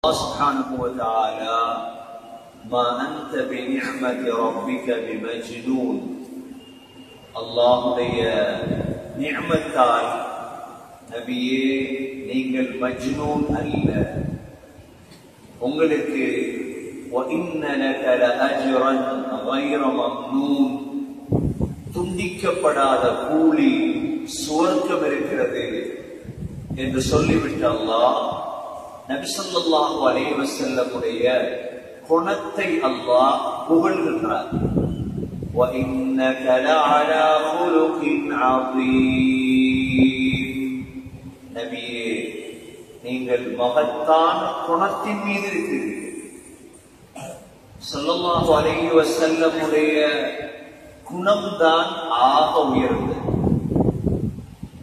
سبحانه وتعالى ما أنت بنعمة ربك بمجنون அல்லாஹ்வுடைய நிஅமத்தால் நபியே நீங்கள் மஜ்னூன் அல்ல, உங்களுக்கு وَإِنَّ لَكَ لَأَجْرًا غَيْرَ مَمْنُونٍ துண்டிக்கப்படாத கூலி சுவர்க்கம் இருக்கிறது என்று சொல்லிவிட்ட அல்லாஹ் நபி ஸல்லல்லாஹு அலைஹி வஸல்லமுடைய குணத்தை அல்லாஹ் புகழ்கின்றார். وَإِنَّكَ لَعَلَى خُلُقٍ عَظِيمٍ நபியே நீங்கள் மகத்தான குணத்தின் மீது இருக்கிறீர்கள். ஸல்லல்லாஹு அலைஹி வஸல்லமுடைய குணம்தான் ஆக உயர்ந்தது.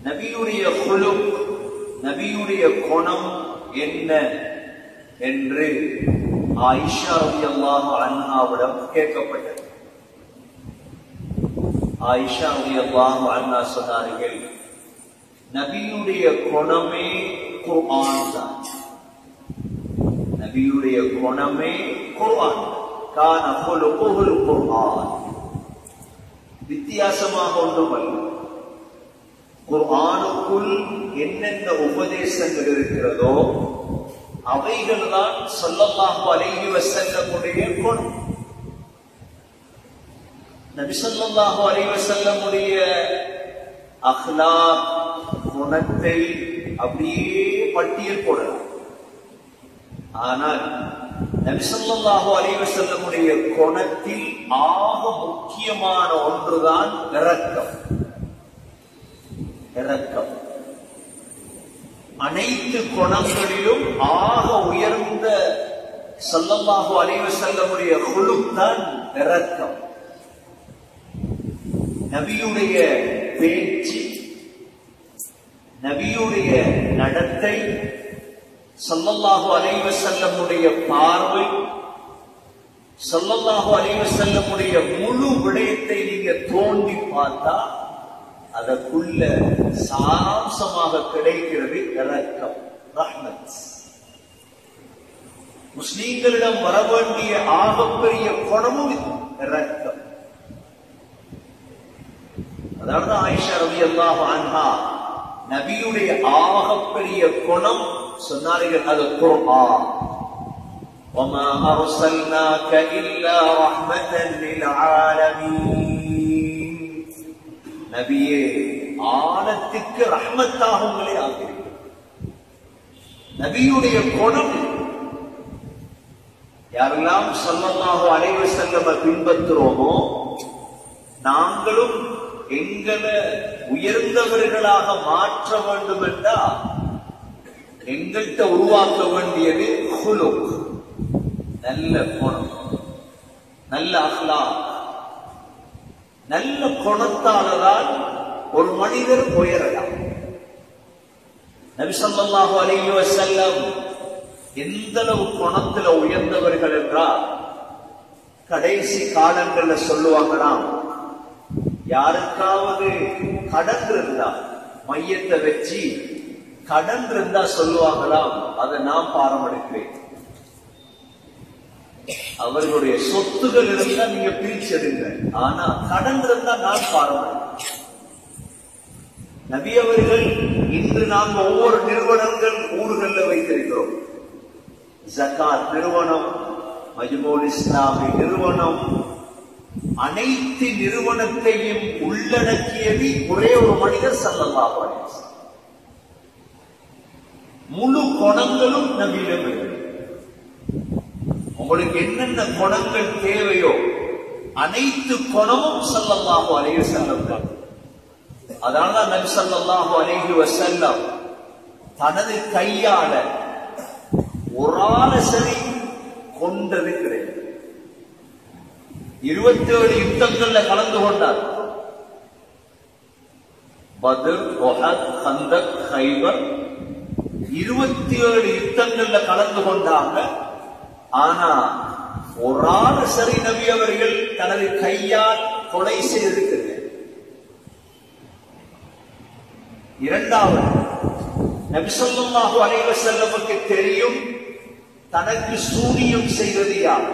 நபியுடைய குலுக், நபியுடைய குணம் என்ன என்று ஆயிஷா ரலியல்லாஹு அன்ஹாவிடம் கேட்கப்பட்டது. ஆயிஷா ரலியல்லாஹு அன்ஹா சொன்னார்கள், நபியுடைய குணமே குர்ஆன் தான். நபியுடைய குணமே குர்ஆன். கான குலுகுல் குர்ஆன். வித்தியாசமாக ஒன்றுமல்ல. குர்ஆனுக்குள் என்னென்ன உபதேசங்கள் இருக்கிறதோ அவைகள் தான் ஸல்லல்லாஹு அலைஹி வஸல்லமுடைய குணம். நபி ஸல்லல்லாஹு அலைஹி வஸல்லமுடைய அக்லாக், குணத்தை அப்படியே பட்டியல் போடலாம். ஆனால் நபி ஸல்லல்லாஹு அலைஹி வஸல்லமுடைய குணத்தில் ஆக முக்கியமான ஒன்றுதான் இரக்கம். இரக்கம் அனைத்து குணங்களிலும் ஆக உயர்ந்த ஸல்லல்லாஹு அலைஹி வஸல்லமுடைய குலுக் தான் இரக்கம். நபியுடைய பேச்சு, நபியுடைய நடத்தை, ஸல்லல்லாஹு அலைஹி வஸல்லமுடைய பார்வை, ஸல்லல்லாஹு அலைஹி வஸல்லமுடைய முழு விடயத்தை நீங்க தோண்டி பார்த்தா அதற்குள்ள சாராம்சமாக கிடைக்கிறது இரக்கம், ரஹ்மத். முஸ்லிம்களிடம் வர வேண்டிய ஆகப்பெரிய குணமும் இரக்கம். அதாவது ஆயிஷா ரலியல்லாஹு அன்ஹா நபியுடைய ஆகப்பெரிய குணம் சொன்னார்கள், அது குர்ஆன். وَمَا أَرْسَلْنَاكَ إِلَّا رَحْمَةً لِلْعَالَمِينَ நபியே ஆலத்துக்கு ரஹ்மத்தாக உங்களை ஆகிறீர்கள். நபியுடைய குணம் யாரெல்லாம் ஸல்லல்லாஹு அலைஹி வஸல்லம் பின்பற்றுறோமோ நாங்களும் எங்களை உயர்ந்தவர்களாக மாற்ற வேண்டும் என்றால் எங்கள்கிட்ட உருவாக்க வேண்டியது குலுக், நல்ல குணம், நல்ல அக்லாக். நல்ல குணத்தாலதான் ஒரு மனிதர் உயரலாம். நபி ஸல்லல்லாஹு அலைஹி வஸல்லம் எந்த அளவு குணத்துல உயர்ந்தவர்கள் என்றால் கடைசி காலங்கள்ல சொல்லுவாங்களாம், யாருக்காவது கடன் இருந்தா மையத்தை வச்சு கடன் இருந்தா சொல்லுவாங்களாம், அதை நான் பாரமளிக்கிறேன். அவர்களுடைய சொத்துகள் இருந்தா நீங்க பிரிச்செடுங்க, ஆனா கடன் இருந்தா நான் பாரமளிக்கிறேன். நபி அவர்கள் இன்று நாங்க ஒவ்வொரு நிறுவனங்கள் ஊர்கள்ல வைத்திருக்கிறோம். ஜகாத் நிறுவனம், மஜ்முல் இஸ்லாமி நிறுவனம், அனைத்து நிறுவனத்தையும் உள்ளடக்கியது ஒரே ஒரு மனிதர் ஸல்லல்லாஹு அலைஹி வஸல்லம். முழு குணங்களும் நபியிடம் இருக்கு. உங்களுக்கு என்னென்ன குணங்கள் தேவையோ அனைத்து குணமும் ஸல்லல்லாஹு அலைஹி வஸல்லம் தான். அதனால நபி ஸல்லல்லாஹு அலைஹி வஸல்லம் தனது கையால ஒரு ஆளை சரி கொண்டது கிடையாது. 27 யுத்தங்கள்ல கலந்து கொண்டார். பத்ர், உஹத், கந்தக், கைபர் 27 யுத்தங்கள்ல கலந்து கொண்டாங்க. ஆனா ஒரு ஆள் சரி நபி அவர்கள் தனது கையால் கொலை செய்திருக்கிறது. இரண்டாவது, நபி ஸல்லல்லாஹு அலைஹி வஸல்லமுக்கு தெரியும் தனக்கு சூனியம் செய்தது யார்?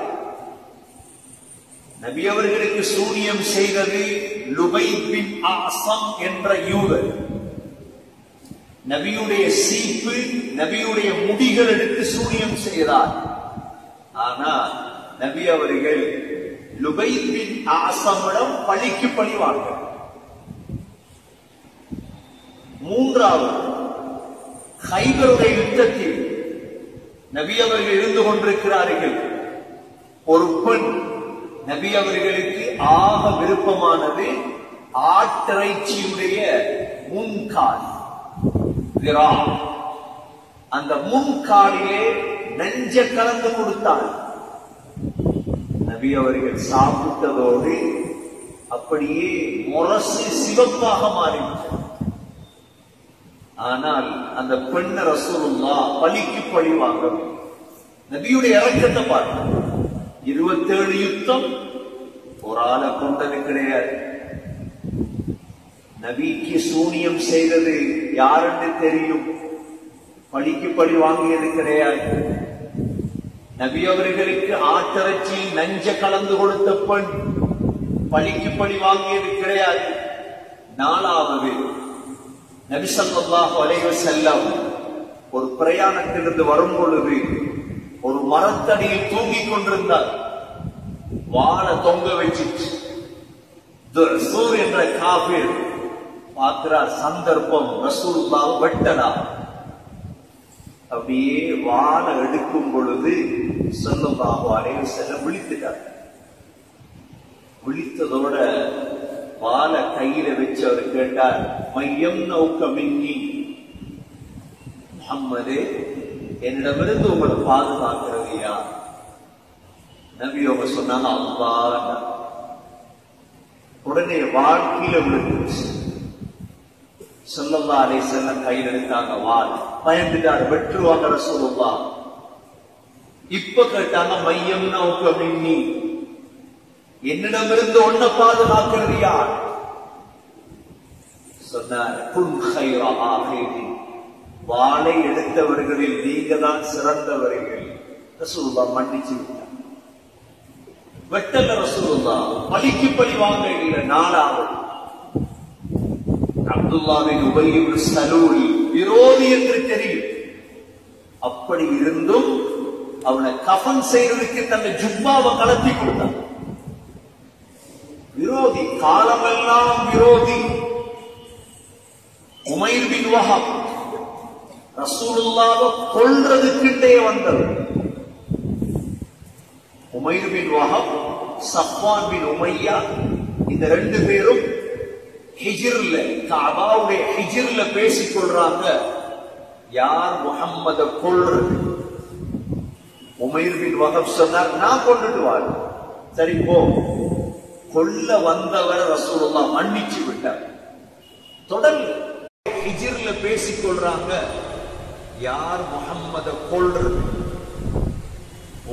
நபி அவர்களுக்கு சூனியம் செய்தது லுபைத் பின் ஆஸம் என்ற யூதர். நபியுடைய சீப்பு, நபியுடைய முடிகள் எடுத்து சூனியம் செய்தார். ஆனால் நபி அவர்கள் லுபைத் பின் ஆஸமிடம் பழிக்கு பழிவாங்க. மூன்றாவது, கைபருடைய யுத்தத்தில் நபி அவர்கள் இருந்து கொண்டிருக்கிறார்கள். ஒரு பெண் நபி அவர்களுக்கு ஆக விருப்பமானது ஆட்டிறைச்சியுடைய முன்கால், அந்த முன்காலிலே நெஞ்ச கலந்து கொடுத்தார். நபி அவர்கள் சாப்பிட்டதோடு அப்படியே முரசு சிவப்பாக மாறிவிட்டது. ஆனால் அந்த பெண்ண ரசூலுல்லாஹ் பழிக்கு பழி வாங்க. நபியுடைய இறக்கத்தை பார்க்க 27 யுத்தம், ஒரு ஆளை கொண்டது கிடையாது. நபிக்கு சூனியம் செய்தது யாரென்று தெரியும், பழிக்கு பழி வாங்கியது கிடையாது. நபி அவர்களுக்கு ஆட்டிறைச்சி நஞ்ச கலந்து கொடுத்த பெண் பழிக்கு பழி வாங்கியது கிடையாது. நாலாவது, நபி ஸல்லல்லாஹு அலைஹி வஸல்லம் ஒரு பிரயாணத்திலிருந்து வரும் பொழுது ஒரு மரத்தடியில் தூங்கிக் கொண்டிருந்தார். வாழை தொங்க வச்சிட்டு துர்சூர் என்ற காபிர் பார்க்கிறார். சந்தர்ப்பம், ரசூலுல்லாஹ் வெட்டலாம். அப்படியே வாழை எடுக்கும் பொழுது ஸல்லல்லாஹு அலைஹி வஸல்லம் விழித்துட்டார். விழித்ததோட வாழை கையில வச்சு அவர் கேட்டார், மையம் நௌக்க மின்னி, முஹம்மதே என்னிடமிருந்து உங்களை பாதுகாக்கிறது யார்? நபி அவங்க சொன்னாங்க அல்லாஹ். உடனே வாழ்க்கையில விழுந்துச்சு. ஸல்லல்லாஹு அலைஹி வஸல்லம் கையில் எடுத்தாங்க வாள். பயந்துட்டார், வெற்றுவாங்க ரசூலுல்லாஹ். இப்ப கேட்டாங்க மையம் நௌக்க மின்னி, என்னிடமிருந்து ஒன்ன பாதுகாக்கிறது யார்? சொன்னார், குன் கைர ஆஹிதி, வாளை எடுத்தவர்களில் நீங்க தான் சிறந்தவர்கள். ரசூலுல்லாஹ் மன்னிச்சு விட்டார். வெட்டல ரசூலுல்லாஹ், பழிக்கு பழி வாங்க இல்லை. நாலாவது, அப்துல்லாஹ் பின் உபை இப்னு சலூல் விரோதி என்று தெரியும். அப்படி இருந்தும் அவனை கஃன் செய்வதற்கு தன்னை ஜுப்பாவை கலத்தி கொடுத்தான். விரோதி, காலமெல்லாம் விரோதி. உமைர் பின் வஹப் ரசூலுல்லாஹ் கொல்றதுக்கிட்டே வந்தவர். உமைர் பின் வஹப், சஃப்வான் பின் உமையா, இந்த ரெண்டு பேரும் ஹிஜ்ர்ல, கஅபாவுடைய ஹிஜ்ர்ல பேசிக் கொள்றாங்க, யார் முஹம்மத கொல்றது. உமைர் பின் வஹப் சொன்னார், நான் கொண்டுட்டு வாரு. சரி போ. கொல்ல வந்தவர் ரசூலுல்லாஹ் மன்னிச்சு விட்டார். தொடர்ந்து ஹிஜ்ர்ல பேசிக் கொள்றாங்க, யார் முஹம்மத கொல்றது.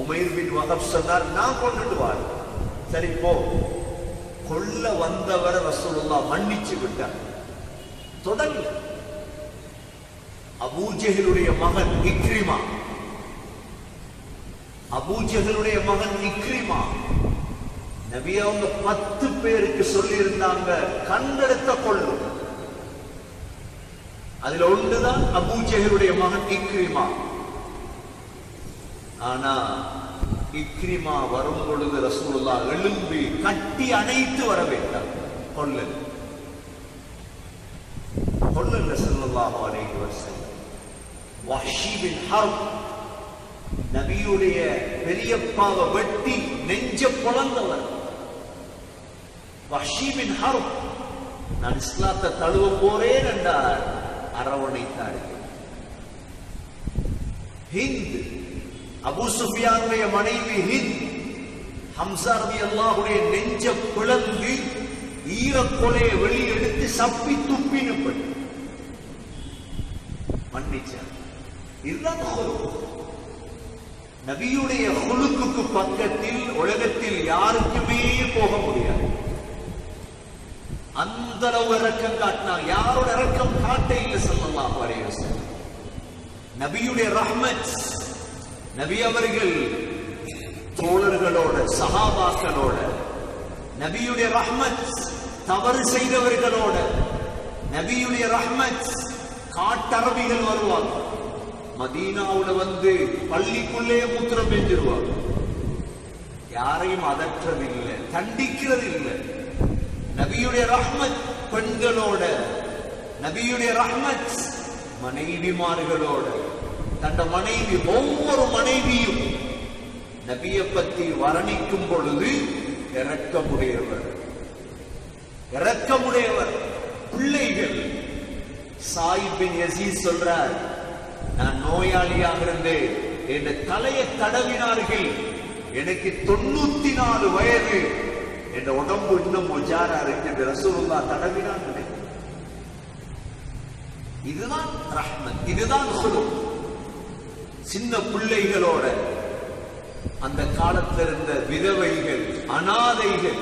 உமைர் பின் வஹப் சொன்னார், நான் கொண்டுட்டு வாரு. சரி போ. கொல்ல வந்தவர் ரசூலுல்லாஹ் மன்னிச்சு விட்டார். தொடர்ந்து அபூஜஹலுடைய மகன் இக்ரிமா, அபூஜஹலுடைய மகன் இக்ரிமா, நபி அவங்க 10 பேருக்கு சொல்லி இருந்தாங்க கண்டெடுத்த கொள்ளு. அதுல ஒன்றுதான் அபூஜஹலுடைய மகன் இக்ரிமா. ஆனா இக்ரிமா வரும் பொழுது ரசூலுல்லாஹ் எழும்பி கட்டி அணைத்து வர வேண்டாம். கொல்லல் கொல்லல் ஸல்லல்லாஹு அலைஹி வஸல்லம். வஹ்ஷி பின் ஹர்ப் நபியுடைய பெரியப்பாவை வெட்டி நெஞ்ச பொளந்தவர். வஹ்ஷி பின் ஹர்ப், நான் இஸ்லாத்தை தழுவ போறேன் என்றார், அரவணைத்தார்கள். ஹிந்த், அபூ சுஃபியானுடைய மனைவி ஹிந்த், ஹம்ஸா ரலியல்லாஹுடைய நெஞ்ச பிளந்து ஈரக்கொலையை வெளியெடுத்து சப்பி துப்பினப்பட்டு மன்னிச்சார். இதுதான் நபியுடைய ஹுலுக்கு பக்கத்தில் உலகத்தில் யாருக்குமே போக முடியாது. அந்த அளவு இரக்கம் காட்டினார். யாரோட இரக்கம் காட்ட இல்லை ஸல்லல்லாஹு அலைஹி வஸல்லம். நபியுடைய ரஹ்மத், நபி அவர்கள் தோழர்களோட சஹாபாக்களோட, நபியுடைய ரஹ்மத் தவறு செய்தவர்களோட, நபியுடைய ரஹ்மத் காட்டரபிகள் வருவாங்க. மதீனாவுல வந்து பள்ளிக்குள்ளே மூத்திரம் பெஞ்சிருவாங்க. யாரையும் அதற்றதில்லை, தண்டிக்கிறது இல்லை. நபியுடைய ரஹ்மத் பெண்களோட, நபியுடைய ரஹ்மத் மனைவிமார்களோட. தந்த மனைவி, ஒவ்வொரு மனைவியும் நபியை பற்றி வர்ணிக்கும் பொழுது இரக்கமுடையவர், இரக்கமுடையவர். பிள்ளைகள், சாயிப் பின் யசீத் சொல்றார், நான் நோயாளியாக இருந்தேன், என் தலையை தடவினார்கள், எனக்கு 94 வயது, என் உடம்பு இன்னும் மொஜாரா இருக்கு, ரசூலுல்லாஹ் தடவினார்கள். இதுதான் ரஹ்மத், இதுதான் சுலூக். சின்ன பிள்ளைகளோட, அந்த காலத்தில் இருந்த விதவைகள், அனாதைகள்,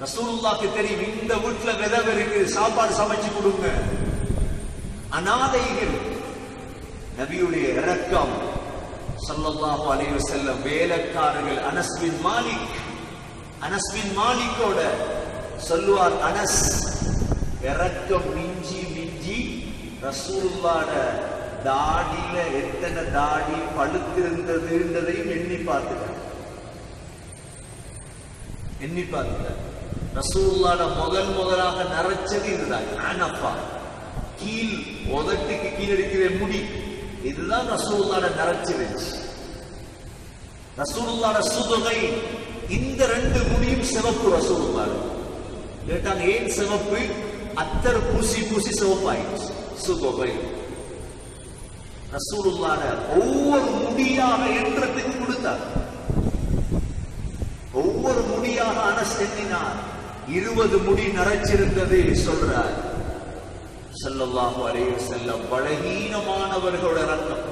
ரசூலுல்லாஹ்க்கு தெரியும் இந்த வீட்டுல விதவை இருக்கு, சாப்பாடு சமைச்சு கொடுங்க. அனாதைகள், நபியுடைய இரக்கம் ஸல்லல்லாஹு அலைஹி வஸல்லம். வேலைக்காரர்கள், அனஸ் பின் மாலிக், அனஸ் பின் மாலிக்கோட சொல்லுவார், அனஸ் இரக்கம் மிஞ்சி மிஞ்சி ரசூலுல்லாஹ்ட தாடியில எத்தனை தாடி பழுத்திருந்ததுன்றதையும் எண்ணி பார்த்துட்டார், எண்ணி பார்த்துட்டார். ரசூலுல்லாஹ்ட முதலாக நரைச்சது இதுதான், அனஃபா, கீழ் உதட்டுக்கு கீழே இருக்கிற முடி, இதுதான் ரசூலுல்லாஹ்ட நரைச்சிருச்சு. ரசூலுல்லாஹ்ட சுதுகை, இந்த 2 முடியும் சிவப்பு. ரசூலுல்லாஹ் கேட்டாங்க, ஏன் சிவப்பு? அத்தர் பூசி பூசி சிவப்பாயிடுச்சு. சுதுகை ரசூலுல்லாஹ்ட ஒவ்வொரு முடியாக ஏற்றத்துக்கு கொடுத்தார், ஒவ்வொரு முடியாக அனஸ் எண்ணினார். 20 முடி நரைச்சிருந்தது சொல்றார் ஸல்லல்லாஹு அலைஹி வஸல்லம். பலகீனமானவர்களோட இரக்கம்.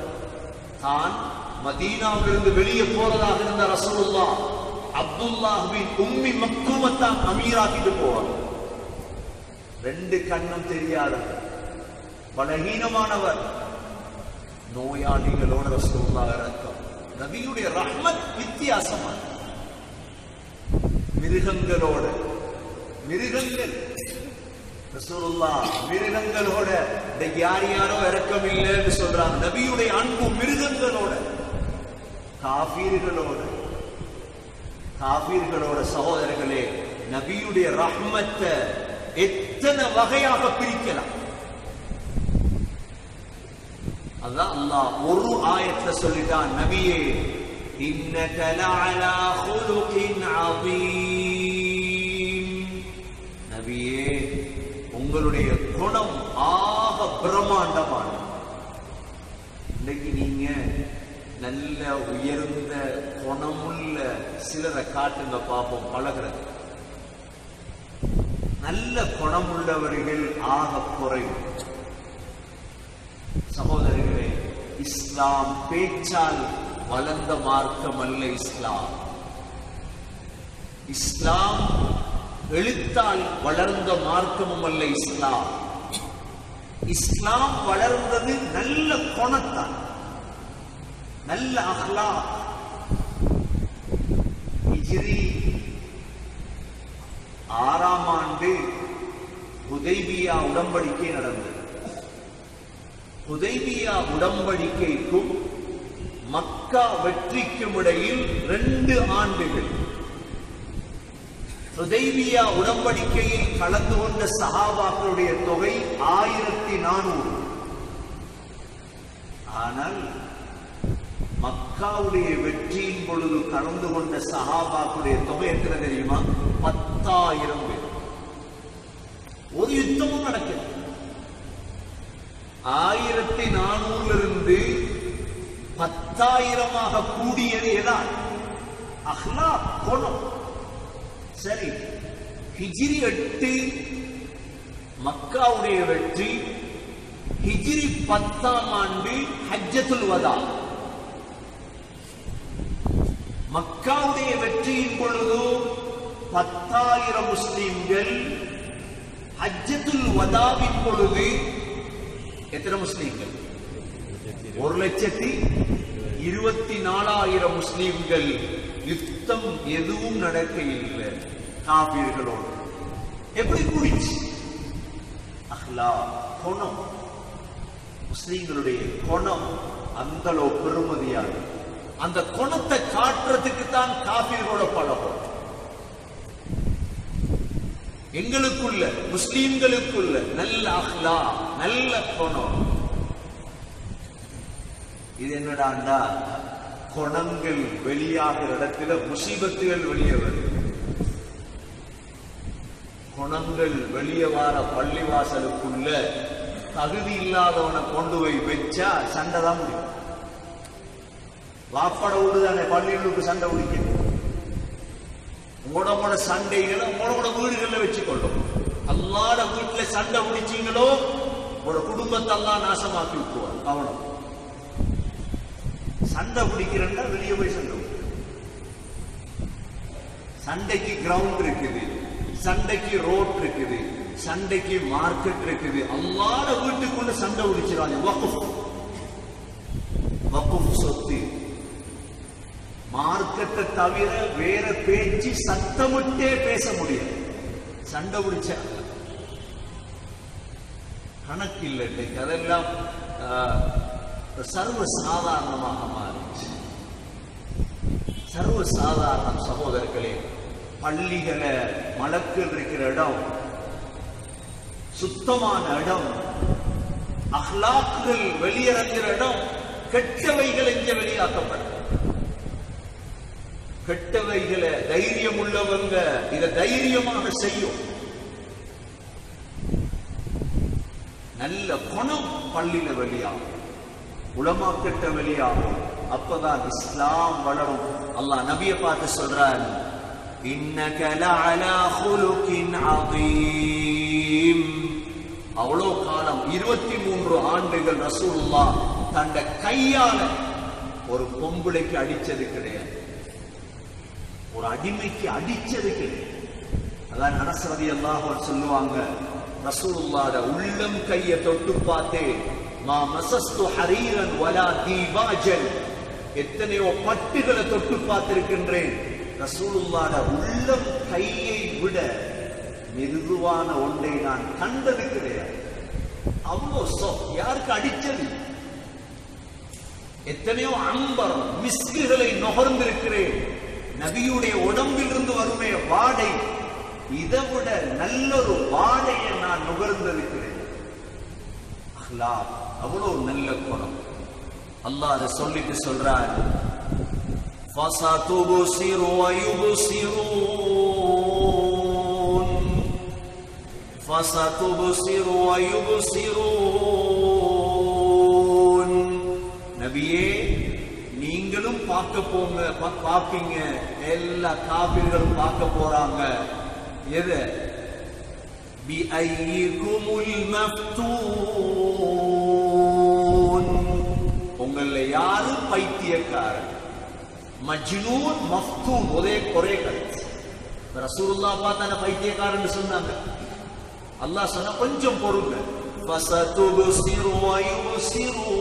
தான் மதீனாவிலிருந்து வெளியே போறதாக இருந்த ரசூலுல்லாஹ் அப்துல்லாஹ் பின் உம்மி மக்தூமத்தான் அமீராக்கிட்டு போவார். 2 கண்ணும் தெரியாதவர், பலகீனமானவர், நோயாளிகளோட ரசூலுல்லாஹ் இரக்கம். நபியுடைய ரஹ்மத் வித்தியாசமான. மிருகங்களோட, மிருகங்கள், ரசூலுல்லாஹ் மிருகங்களோட யாரோ இரக்கம் இல்லைன்னு சொல்றாங்க. நபியுடைய அன்பு மிருகங்களோட, காஃபிர்களோட, காஃபிர்களோட. சகோதரர்களே, நபியுடைய ரஹ்மத்தை எத்தனை வகையாக பிரிக்கலாம். அல்லாஹ் அல்லாஹ் ஒரு ஆயத்துல சொல்லிட்டான், நபியே இன்னக லஅலா குலுகின் அதீம். நபியே உங்களுடைய குணம் ஆக பிரம்மாண்டமான. இன்னைக்கு நீங்க நல்ல உயர்ந்த குணமுள்ள சிலரை காட்டுங்க பார்ப்போம், பழகிறது. நல்ல குணமுள்ளவர்கள் ஆக குறைவு. சகோதரர்களே, இஸ்லாம் பேச்சால் வளர்ந்த மார்க்கம் அல்ல. இஸ்லாம், இஸ்லாம் எழுத்தால் வளர்ந்த மார்க்கமும் அல்ல. இஸ்லாம், இஸ்லாம் வளர்ந்தது நல்ல குணத்தால், நல்ல அஹ்லாக். ஹிஜ்ரி 6ஆம் ஆண்டு ஹுதைபியா உடன்படிக்கை நடந்தது. ஹுதைபியா உடன்படிக்கைக்கும் மக்கா வெற்றிக்கும் இடையில் 2 ஆண்டுகள். ஹுதைபியா உடன்படிக்கையில் கலந்து கொண்ட சஹாபாக்களுடைய தொகை 1400. ஆனால் மக்காவுடைய வெற்றியின் பொழுது கலந்து கொண்ட சஹாபாக்களுடைய தொகை எத்தனை தெரியுமா? 10,000 பேர். ஒரு யுத்தமும் நடக்குது. 1400 10,000 கூடியது எதால்? அஹ்லாக், குணம். சரி, ஹிஜ்ரி 8 மக்காவுடைய வெற்றி, ஹிஜ்ரி 10ஆம் ஆண்டு ஹஜ்ஜத்துல் வதா. மக்காவுடைய வெற்றியின் பொழுது 10,000 முஸ்லிம்கள், ஹஜ்ஜத்துல் வதாவின் பொழுது எத்தனை முஸ்லிம்கள்? 1,20,000 24,000 முஸ்லிம்கள் யுத்தம் எதுவும் நடக்க இல்லை காபீர்களோடு. எப்படி கூடிச்சு? அஹ்லாக், குணம். முஸ்லிம்களுடைய குணம் அந்த அளவு பெருமதியான, அந்த குணத்தை காட்டுறதுக்கு தான் காபீர்களோட பழகும். எங்களுக்குள்ள முஸ்லிம்களுக்குள்ள நல்ல அஹ்லாக், நல்ல குணம். இது என்னடாண்டா, குணங்கள் வெளியாகிற இடத்துல முசீபத்துகள் வெளியே வருது. குணங்கள் வெளியே வார பள்ளிவாசலுக்குள்ள தகுதி இல்லாதவனை கொண்டு போய் வச்சா சண்டை தான் முடியும். வாப்பட விடுதானே பள்ளிகளுக்கு சண்டை பிடிக்கும். உங்களோட சண்டைகளை உங்களோட வீடுகளில் வச்சுக்கொள்ளும். அல்லாட வீட்டுல சண்டை பிடிச்சீங்களோ உங்களோட குடும்பத்தெல்லாம் நாசமாக்கி விட்டுருவார். கவனம். சண்டை பிடிக்கிறேன்னா வெளியே போய் சண்டை. சண்டைக்கு கிரவுண்ட் இருக்குது, சண்டைக்கு ரோட் இருக்குது, சண்டைக்கு மார்க்கெட் இருக்குது. அல்லாத வீட்டுக்குள்ள சண்டை பிடிச்சிடாது. வக்ஃப் சொத்து மார்க்கெட்டை தவிர வேற பேச்சு சத்தமிட்டே பேச முடியாது. சண்டை பிடிச்ச கணக்கு இல்லை. அதெல்லாம் சர்வ சாதாரணமாக மாறிச்சு. சர்வ சாதாரணம். சகோதரர்களே, பள்ளிகளை மலக்கள் இருக்கிற இடம், சுத்தமான இடம், அஹ்லாக்குகள் வெளியிறங்கிற இடம், கெட்டவைகள் எங்க வெளியாக்கப்படும். கெட்டவைகளை தைரியம் உள்ளவங்க இதை தைரியமாக செய்யும். நல்ல குணம் பள்ளியில வெளியாகும், உலமாக்கிட்ட வெளியாகும். அப்பதான் இஸ்லாம் வளரும். அல்லாஹ் நபியை பார்த்து சொல்றான், இன்னக லஅலா குலுகின் அதீம். அவ்வளோ காலம் 23 ஆண்டுகள் ரசூலுல்லாஹ் தண்ட கையால ஒரு பொம்பளைக்கு அடிச்சது கிடையாது, ஒரு அடிமைக்கு அடிச்சது கிடையாது. அதான் அனஸ் ரலியல்லாஹு அன்ஹு சொல்லுவாங்க, ரசூலுல்லாஹ்ட உள்ளம் கையை தொட்டு பார்த்தே, மா மஸஸ்து ஹரீரன் வலா தீபாஜன், எத்தனையோ பட்டுகளை தொட்டு பார்த்திருக்கின்றேன். ரசூலுல்லாஹ்ட உள்ளம் கையை விட மிருதுவான ஒன்றை நான் கண்டது கிடையாது. அவ்வளோ யாருக்கு அடிச்சது? எத்தனையோ அம்பர் மிஸ்குகளை நுகர்ந்திருக்கிறேன். நபியுடைய உடம்பில் இருந்து வருமே வாடை, இதை விட நல்லொரு வாடையை நான் நுகர்ந்திருக்கிறேன். அஹ்லாக், அவ்வளோ நல்ல குணம். அல்லாஹ் அதை சொல்லிட்டு சொல்றார், فَسَتُبْصِرُ وَيُبْصِرُونَ فَسَتُبْصِرُ وَيُبْصِرُونَ. நபியே, நீங்களும் பார்ப்பீங்க, எல்லா காபிர்களும் பார்க்க போறாங்க. எது? பிஐயிகுமுல் மஃப்தூன், உங்கள யாரு பைத்தியக்காரன்? மஜ்னூன் மஃப்தூன் ஒரே கருத்து. ரசூலுல்லாஹ் பார்த்தான பைத்தியக்காரன் சொன்னாங்க. அல்லாஹ் சொன்ன கொஞ்சம் பொறுங்க. ஃபஸதுப்சிரு வயுப்சிரூன்.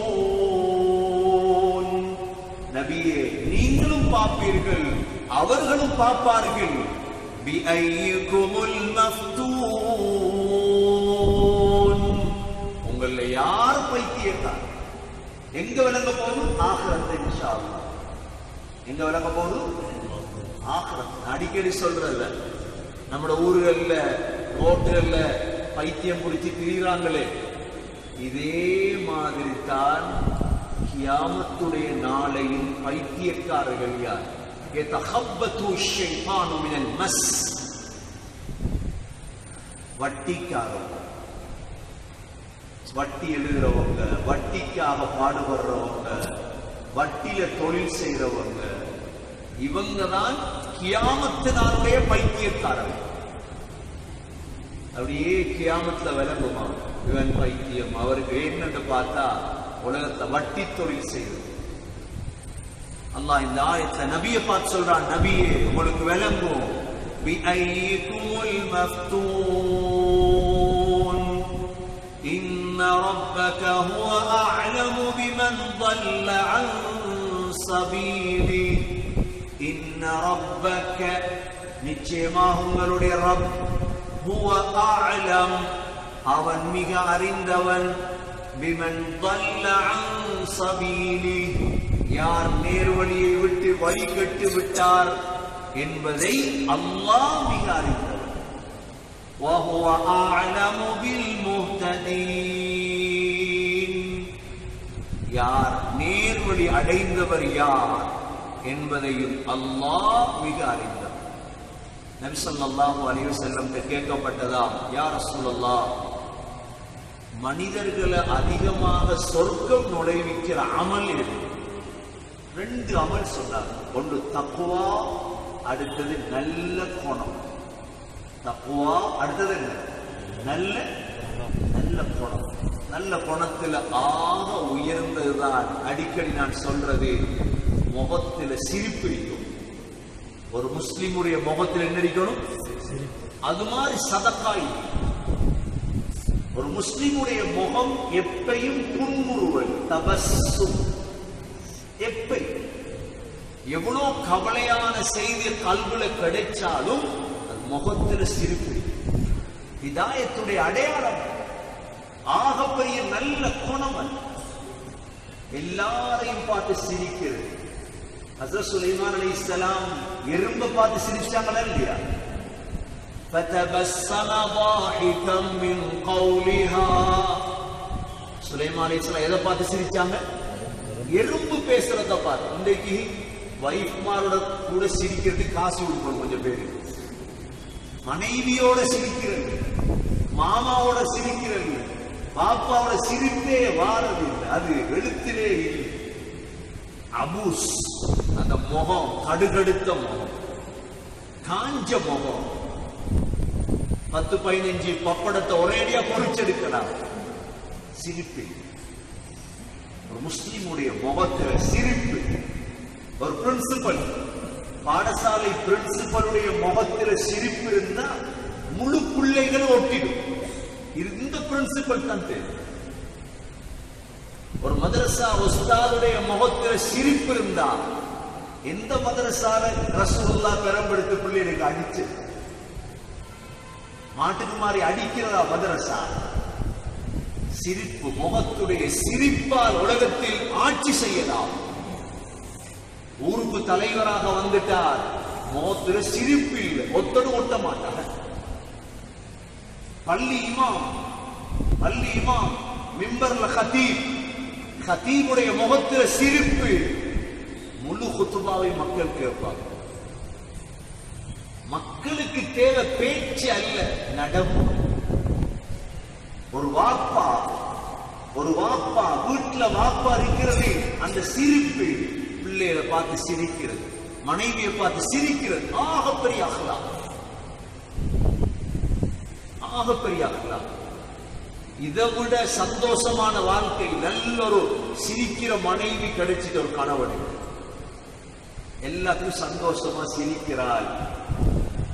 நபியே, நீங்களும் பார்ப்பீர்கள், அவர்களும் பார்ப்பார்கள். பிஐயிகுமுல் மஃப்தூன், உங்கள யார் பைத்தியக்காரன்? எங்க விளங்க போகும்? ஆகிரத்தை இன்ஷா அல்லாஹ். எங்க விளங்க போகும்? ஆகிரத். அடிக்கடி சொல்றல்ல, நம்ம ஊர்கள்ல ரோட்டுகள்ல பைத்தியம் பிடிச்சி திரிகிறாங்களே, இதே மாதிரி தான் கியாமத்துடைய நாளையும் பைத்தியக்காரர்கள் யார்? يتخبطوا الشيطان من المس. வட்டிக்காரங்க, வட்டி எழுதுறவங்க, வட்டிக்காக பாடுபடுறவங்க, வட்டியில தொழில் செய்யறவங்க, இவங்க தான் கியாமத்தினாருடைய பைத்தியக்காரர்கள். அப்படியே கியாமத்துல விளங்குமா இவன் பைத்தியம், அவருக்கு என்னன்னு பார்த்தா உலகத்தை வட்டி தொழில் செய்வது. அல்லாஹ் இந்த ஆயத்துல நபியை பார்த்து சொல்றான், நபியே உங்களுக்கு விளங்கும். பிஐயிகுமுல் மஃப்தூன் இன்ன ரப்பக ஹுவ அஅலமு பிமன் ضل عن சபீலி இன்ன ரப்பக நிச்சயமாக உங்களுடைய ரப் ஹுவ அஅலம் அவன் மிக அறிந்தவன் பிமன் ضل عن சபீலி யார் நேர்வழியை விட்டு வழிகட்டு விட்டார் என்பதை அல்லாஹ் மிக அறிந்தவன் وهو أعلم بالمهتدين யார் நேர்வழி அடைந்தவர் யார் என்பதையும் அல்லாஹ் மிக அறிந்தவர். நபி ஸல்லல்லாஹு அலைஹி வஸல்லம் கேட்கப்பட்டதாம், யா ரசூலல்லாஹ், மனிதர்களை அதிகமாக சொர்க்கம் நுழைவிக்கிற அமல் இருக்கு. 2 அமல் சொன்னார். ஒன்று தக்வா, அடுத்தது நல்ல குணம். தக்வா, அடுத்தது என்ன? நல்ல குணம். நல்ல குணத்துல ஆக உயர்ந்ததுதான் அடிக்கடி நான் சொல்றது, முகத்துல சிரிப்பு இருக்கும். ஒரு முஸ்லிமுடைய முகத்தில் என்ன இருக்கணும்? அது மாதிரி சதக்கா இல்லை. ஒரு முஸ்லிமுடைய முகம் எப்பையும் புன்முறுவல், தபஸ்ஸும். எப்பையும் எவ்வளவு கவலையான செய்தி கல்வில கிடைச்சாலும் முகத்துல சிரிப்பு. ஹிதாயத்துடைய அடையாளம், ஆகப்பெரிய நல்ல குணம். எல்லாரையும் பார்த்து சிரிக்கிறது. ஹஜ்ரத் சுலைமான் அலைஹிஸ்ஸலாம் எறும்பை பார்த்து சிரிச்சாங்களா இல்லையா? فَتَبَسَّمَ ضَاحِكًا مِنْ قَوْلِهَا. சுலைமான் அலைஹிஸ்ஸலாம் எதை பார்த்து சிரிச்சாங்க? எறும்பு பேசுறத பார்த்து. இன்றைக்கு வைஃப்மாரோட கூட சிரிக்கிறது காசு கொடுக்கணும் கொஞ்சம் பேரு. மனைவியோட சிரிக்கிறது, மாமாவோட சிரிக்கிறது, பாப்பாவோட சிரிப்பே வாரது இல்லை. அது எழுத்திலே இல்லை. அபூஸ், அந்த முகம் கடுகடுத்த முகம், காஞ்ச முகம். 10-15 பப்படத்தை ஒரேடியா பொறிச்செடுக்கலாம். சிரிப்பு. ஒரு முஸ்லிமுடைய முகத்துல சிரிப்பு. ஒரு பிரின்சிபல், பாடசாலை பிரின்சிபலுடைய முகத்துல சிரிப்பு இருந்தா முழு பிள்ளைகள் ஒட்டிடும். இந்த பிரின்சிபல் தான் தேவை. ஒரு மதரசா உஸ்தாதுடைய முகத்துல சிரிப்பு இருந்தா எந்த மதரசால ரசூலுல்லாஹ் பெரம்பெடுத்து பிள்ளைகளுக்கு அடிச்சு மாட்டுக்கு மாறி அடிக்கிறதா மதரசா? சிரிப்பு, முகத்துடைய சிரிப்பால் உலகத்தில் ஆட்சி செய்யலாம். ஊருக்கு தலைவராக வந்துட்டார், முகத்துல சிரிப்பு இல்லை, ஒத்தடு ஒட்ட மாட்டாங்க. பள்ளி இமாம் மிம்பர்ல கதீபுடைய முகத்துல சிரிப்பு, முழு குத்துபாவை மக்கள் கேட்பாங்க. மக்களுக்கு தேவை பேச்சு அல்ல, நடைமுறை. ஒரு வாப்பா வீட்டுல வாப்பா இருக்கிறது, அந்த சிரிப்பு பிள்ளைகளை பார்த்து சிரிக்கிறது, மனைவியை பார்த்து சிரிக்கிறது. ஆகப்பெரிய அகலாக். இதை விட சந்தோஷமான வாழ்க்கை, நல்ல ஒரு சிரிக்கிற மனைவி கிடைச்சிட்டு ஒரு கணவன் எல்லாத்துக்கும் சந்தோஷமா சிரிக்கிறாள்.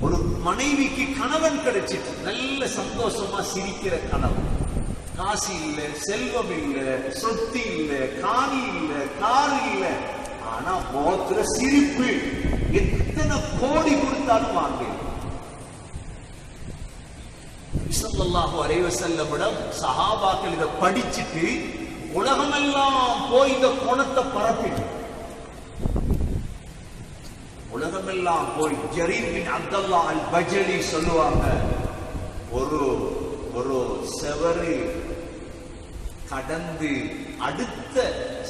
ஒரு மனைவிக்கு கணவன் கிடைச்சிட்டு நல்ல சந்தோஷமா சிரிக்கிற கணவன். காசு இல்ல, செல்வம் இல்ல, சொத்து இல்ல, காணி இல்ல, காரு இல்ல, ஆனா முகத்துல சிரிப்பு. எத்தனை கோடி கொடுத்தாலும் வாங்க. ஸல்லல்லாஹு அலைஹி வஸல்லம் சஹாபாக்கள் இதை படிச்சுட்டு உலகமெல்லாம் போய் இந்த குணத்தை பரப்பிட்டு, உலகமெல்லாம் போய் ஜரீர் பின் அப்துல்லா அல் பஜலி சொல்லுவாங்க, ஒரு செவரு கடந்து அடுத்த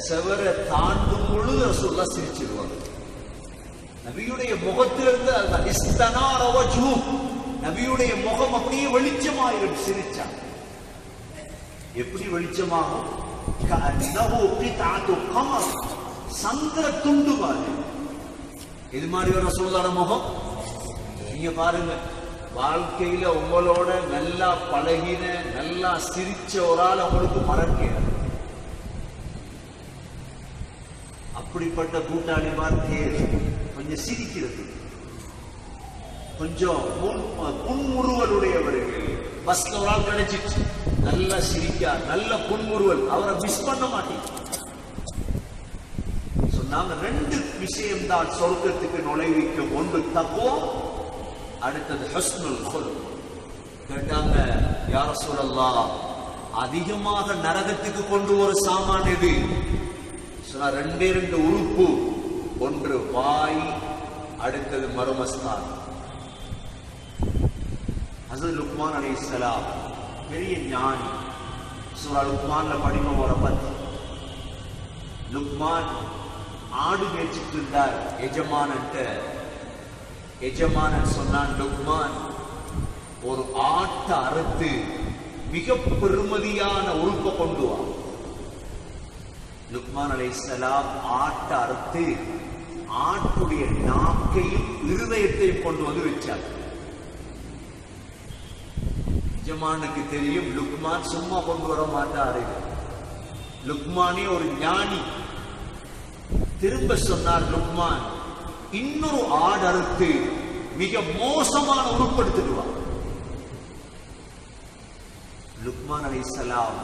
செவரை தாண்டும் பொழுது ரசூலுல்லாஹ் சிரிச்சிருவாங்க. நபியுடைய முகத்திலிருந்து அதுதான் இஸ்தனார வஜ்ஹு, நபியுடைய முகம் அப்படியே வெளிச்சமாயிரும் சிரிச்சா. எப்படி வெளிச்சமாகும்? கஅன்னஹு கித்அத்து கமர், சந்திர துண்டு மாதிரி. இது மாதிரி ஒரு ரசூலுல்லாஹ் முகம் நீங்க பாருங்க. வாழ்க்கையில உங்களோட நல்லா பழகின, நல்லா சிரிச்ச ஒரு ஆள் உங்களுக்கு மறக்க. அப்படிப்பட்ட கூட்டாளி மாதிரி கொஞ்சம் சிரிக்கிறது, கொஞ்சம் புன்முறுவலுடையவர்கள். பஸ்ல ஒரு ஆள் கிடைச்சிச்சு, நல்லா சிரிக்கா, நல்ல புன்முறுவல், அவரை மிஸ் பண்ண மாட்டீங்க. சொன்னாங்க ரெண்டு விஷயம்தான் சொர்க்கத்துக்கு நுழைவிக்கும். ஒன்று தக்வா, அடுத்தது ஹுஸ்னுல் குலுக். கேட்டாங்க, யா ரசூலல்லாஹ், அதிகமாக நரகத்துக்கு கொண்டு ஒரு சாமான் எது? சொன்னா ரெண்டே ரெண்டு உறுப்பு, ஒன்று வாய், அடுத்தது மர்மஸ்தான். ஹஸரத் லுக்மான் அலைஹிஸ்ஸலாம் பெரிய ஞானி. சூரா லுக்மான்ல படிப்போம் அவரை பத்தி. லுக்மான் ஆடு மேய்ச்சிட்டு இருந்தார் எஜமானன்ட்ட. எஜமானன் சொன்னான், லுக்மான், ஒரு ஆட்டை அறுத்து மிக பெருமதியான உறுப்பை கொண்டு வா. லுக்மான் அலைஹிஸ்ஸலாம் ஆட்டை அறுத்து ஆட்டுடைய நாக்கையும் இருதயத்தையும் கொண்டு வந்து வச்சார். எஜமானுக்கு தெரியும் லுக்மான் சும்மா கொண்டு வர மாட்டாரு. லுக்மானே ஒரு ஞானி. திரும்ப சொன்னார், லுக்மான், இன்னொரு ஆடு அறுத்து மிக மோசமான உருப்படுத்திடுவார். லுக்மான் அலைஹிஸ்ஸலாம்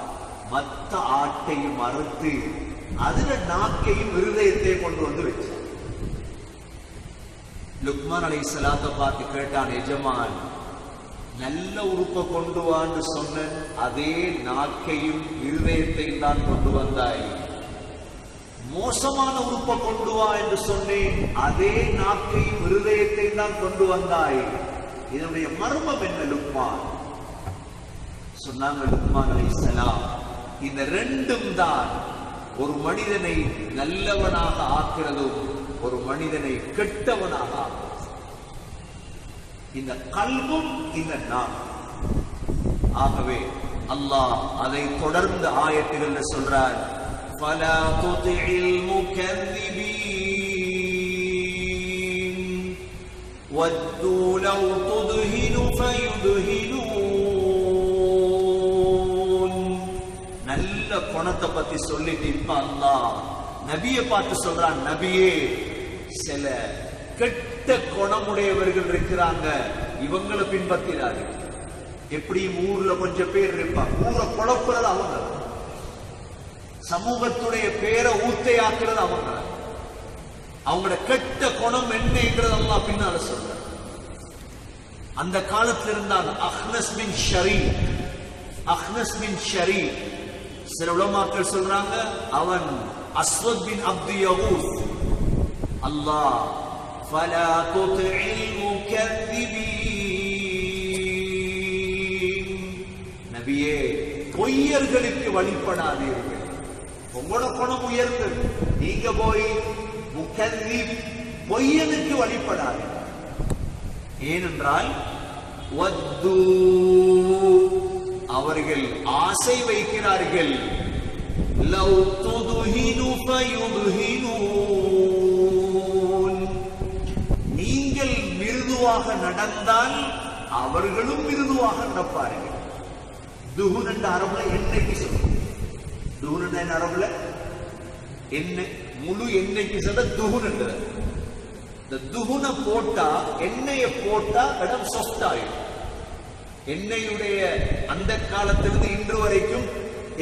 மத்த ஆட்டையும் அறுத்து அதுல நாக்கையும் இருதயத்தையும் கொண்டு வந்து வச்சார். லுக்மான் அலைஹிஸ்ஸலாத்தை பார்த்து கேட்டான் எஜமான், நல்ல உறுப்பை கொண்டு வான்னு சொன்ன அதே நாக்கையும் இருதயத்தையும் தான் கொண்டு வந்தாய். மோசமான உறுப்பை கொண்டு வா என்று சொன்னேன், அதே நாக்கையும் இருதயத்தையும் தான் கொண்டு வந்தாய். இதனுடைய மர்மம் என்ன லுக்மான்? சொன்னாங்க லுக்மான் அலைஹிஸ்ஸலாம், இந்த ரெண்டும் தான் ஒரு மனிதனை நல்லவனாக ஆக்குறதும் ஒரு மனிதனை கெட்டவனாக ஆக்குறது. இந்த கல்வும் இந்த நாக். ஆகவே அல்லாஹ் அதை தொடர்ந்து ஆயத்துகள்ல சொல்றார், ஃபலா துதிஇல் முகذிபீன் வத்து லவ் துத்ஹினு ஃபயுத்ஹினூன். நல்ல குணத்தை பத்தி சொல்லிட்டு இப்ப அல்லாஹ் நபியை பார்த்து சொல்றான், நபியே, சில கெட்ட குணமுடையவர்கள் இருக்கிறாங்க, இவங்களை பின்பற்றினாரு. எப்படியும் ஊர்ல கொஞ்சம் பேர் இருப்பாங்க, ஊரை குழப்புறது அவங்க, சமூகத்துடைய பேரை ஊத்தையாக்குறது அவங்க. அவங்களோட கெட்ட குணம் என்னங்கிறது அல்லாஹ் பின்னால சொல்ற. அந்த காலத்துல இருந்தாங்க அஹ்னஸ் பின் ஷரீக். அஹ்னஸ் பின் ஷரீக் சில உலமாக்கள் சொல்றாங்க அவன் அஸ்வத் பின் அப்து யகூஸ். அல்லாஹ் ஃபலா துதிஇல் முகذிபீன், நபியே, பொய்யர்களுக்கு வழிபடாதீர்கள். உங்களோட குணம் உயர்ந்தது, நீங்க போய் முகذிப் பொய்யனுக்கு வழிபடாதீர்கள். ஏனென்றால் வத்து, அவர்கள் ஆசை வைக்கிறார்கள், லவ் துத்ஹினு ஃபயுத்ஹினூன், நீங்கள் மிருதுவாக நடந்தால் அவர்களும் மிருதுவாக நடப்பார்கள். துஹுன் என்ற அரபுல எண்ணெய்க்கு சொல்லும். துஹுன் என்ற அரபுல எண்ணெய், முழு எண்ணெய்க்கு சொல்ல துஹுன் என்ற. இந்த துஹுனை போட்டா, எண்ணெயை போட்டா இடம் சொஃப்ட் ஆயிடும். எண்ணெயுடைய அந்த காலத்திலிருந்து இன்று வரைக்கும்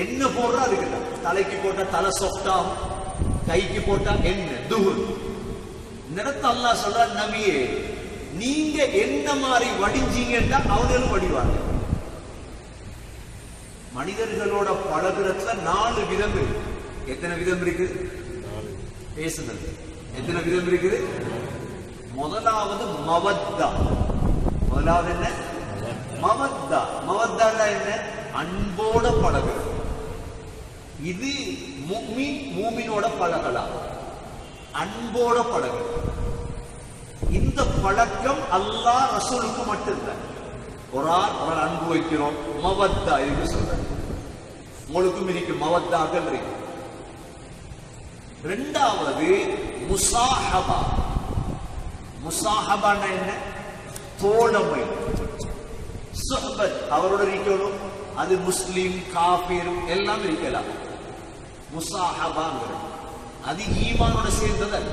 என்ன போடுறா அதுக்கு தலைக்கு போட்டா தலை சொஃப்டாகும், கைக்கு போட்டா எண்ணெய் துஹுன். இந்த இடத்துல அல்லாஹ் சொல்ற, நபியே, நீங்க என்ன மாதிரி வடிஞ்சீங்கன்னா அவங்களும் வடிவாங்க. மனிதர்களோட பழகுறதுல 4 விதம் இருக்கு. எத்தனை விதம் இருக்கு? பேசுனது எத்தனை விதம் இருக்குது? முதலாவது மவத்தா. முதலாவது என்ன? மவத்தா. மவத்தாண்டா என்ன? அன்போட பழகுறது. இது முஃமின் மூமினோட பழகலாம், அன்போட பழகுறது. இந்த பழக்கம் அல்லாஹ் ரசூலுக்கு மட்டும்தான். ஒரு ஆள் அன்பு வைக்கிறோம், மவத்தா இருக்கு சொல்ற. உங்களுக்கும் இருக்கு மவத்தாக்கள் இருக்கு. இரண்டாவது முசாஹபா. முசாஹபான்னா என்ன? தோழமை, சுஹ்பத், அவரோட இருக்கணும். அது முஸ்லிம் காஃபிர் எல்லாம் இருக்கலாம். முசாஹபாங்கிறது அது ஈமானோட சேர்ந்தது.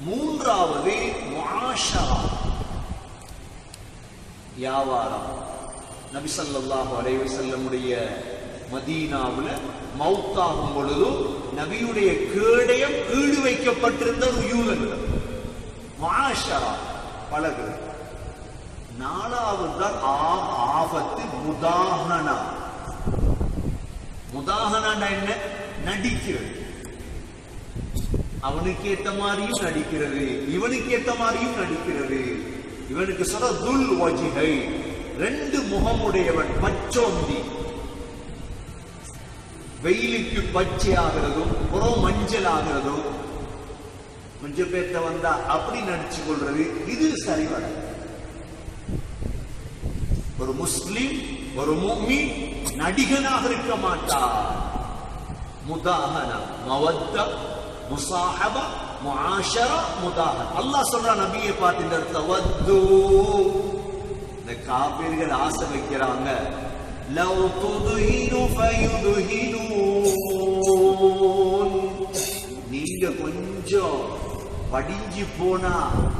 மூன்றாவது முஆஷரா, வியாபாரம். நபி ஸல்லல்லாஹு அலைஹி வஸல்லம் உடைய மதீனாவுல மௌத்தாகும் பொழுது நபியுடைய கேடயம் ஈடு வைக்கப்பட்டிருந்த ஒரு யூதனிடம் முஆஷரா பழகுறது. நாலாவது தான் ஆபத்து முதாஹனா. முதாஹனா என்ன? நடிக்கிறது. அவனுக்கு ஏத்த மாதிரியும் நடிக்கிறது, இவனுக்கு ஏத்த மாதிரியும் நடிக்கிறது. இவனுக்கு சொல்ற துல் வஜிஹை, ரெண்டு முகமுடையவன், பச்சோந்தி. வெயிலுக்கு பச்சை ஆகிறதும் புறம் மஞ்சள் ஆகிறதும், கொஞ்சம் பேர்த்த வந்தா அப்படி நடிச்சு கொள்றது, இது சரிவர. ஒரு முஸ்லிம் ஒரு முஃமின் நடிகனாக இருக்க மாட்டார். முதாஹனா, மவத்த, முசாஹபா, முஆஷரா, முதாஹனா. அல்லாஹ் சொல்றான் நபியை பார்த்து இந்த இடத்துல வத்து. இந்த காபிர்கள் ஆசை வைக்கிறாங்க, லவ் துதுஹினு ஃபயுதுஹினூன். நீங்க கொஞ்சம் படிஞ்சு போனா,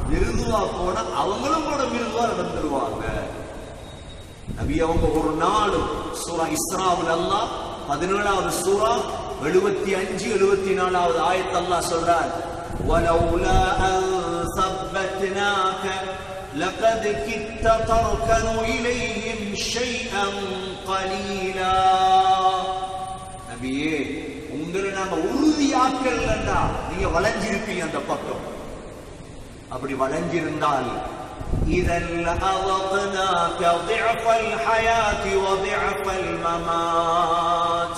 மிருதுவா போனா அவங்களும் கூட மிருதுவா நடந்துருவாங்க. நபி அவங்க ஒரு நாளும் சூரா இஸ்ராவுல் அல்லாஹ் 17வது சூரா 75 74வது ஆயத் அல்லாஹ் சொல்றார், வலௌலா அன் ஸப்பத்னாக லகத் கித்த தர்கனு இலைஹிம் ஷைஅன் கலீலா. நபியே, உங்களை நாம உறுதியாக்கலன்னா நீங்க வளைஞ்சிருப்பீங்க அந்த பக்கம். அப்படி வளைஞ்சிருந்தால் إذا لأذقناك ضعف الحياة وضعف الممات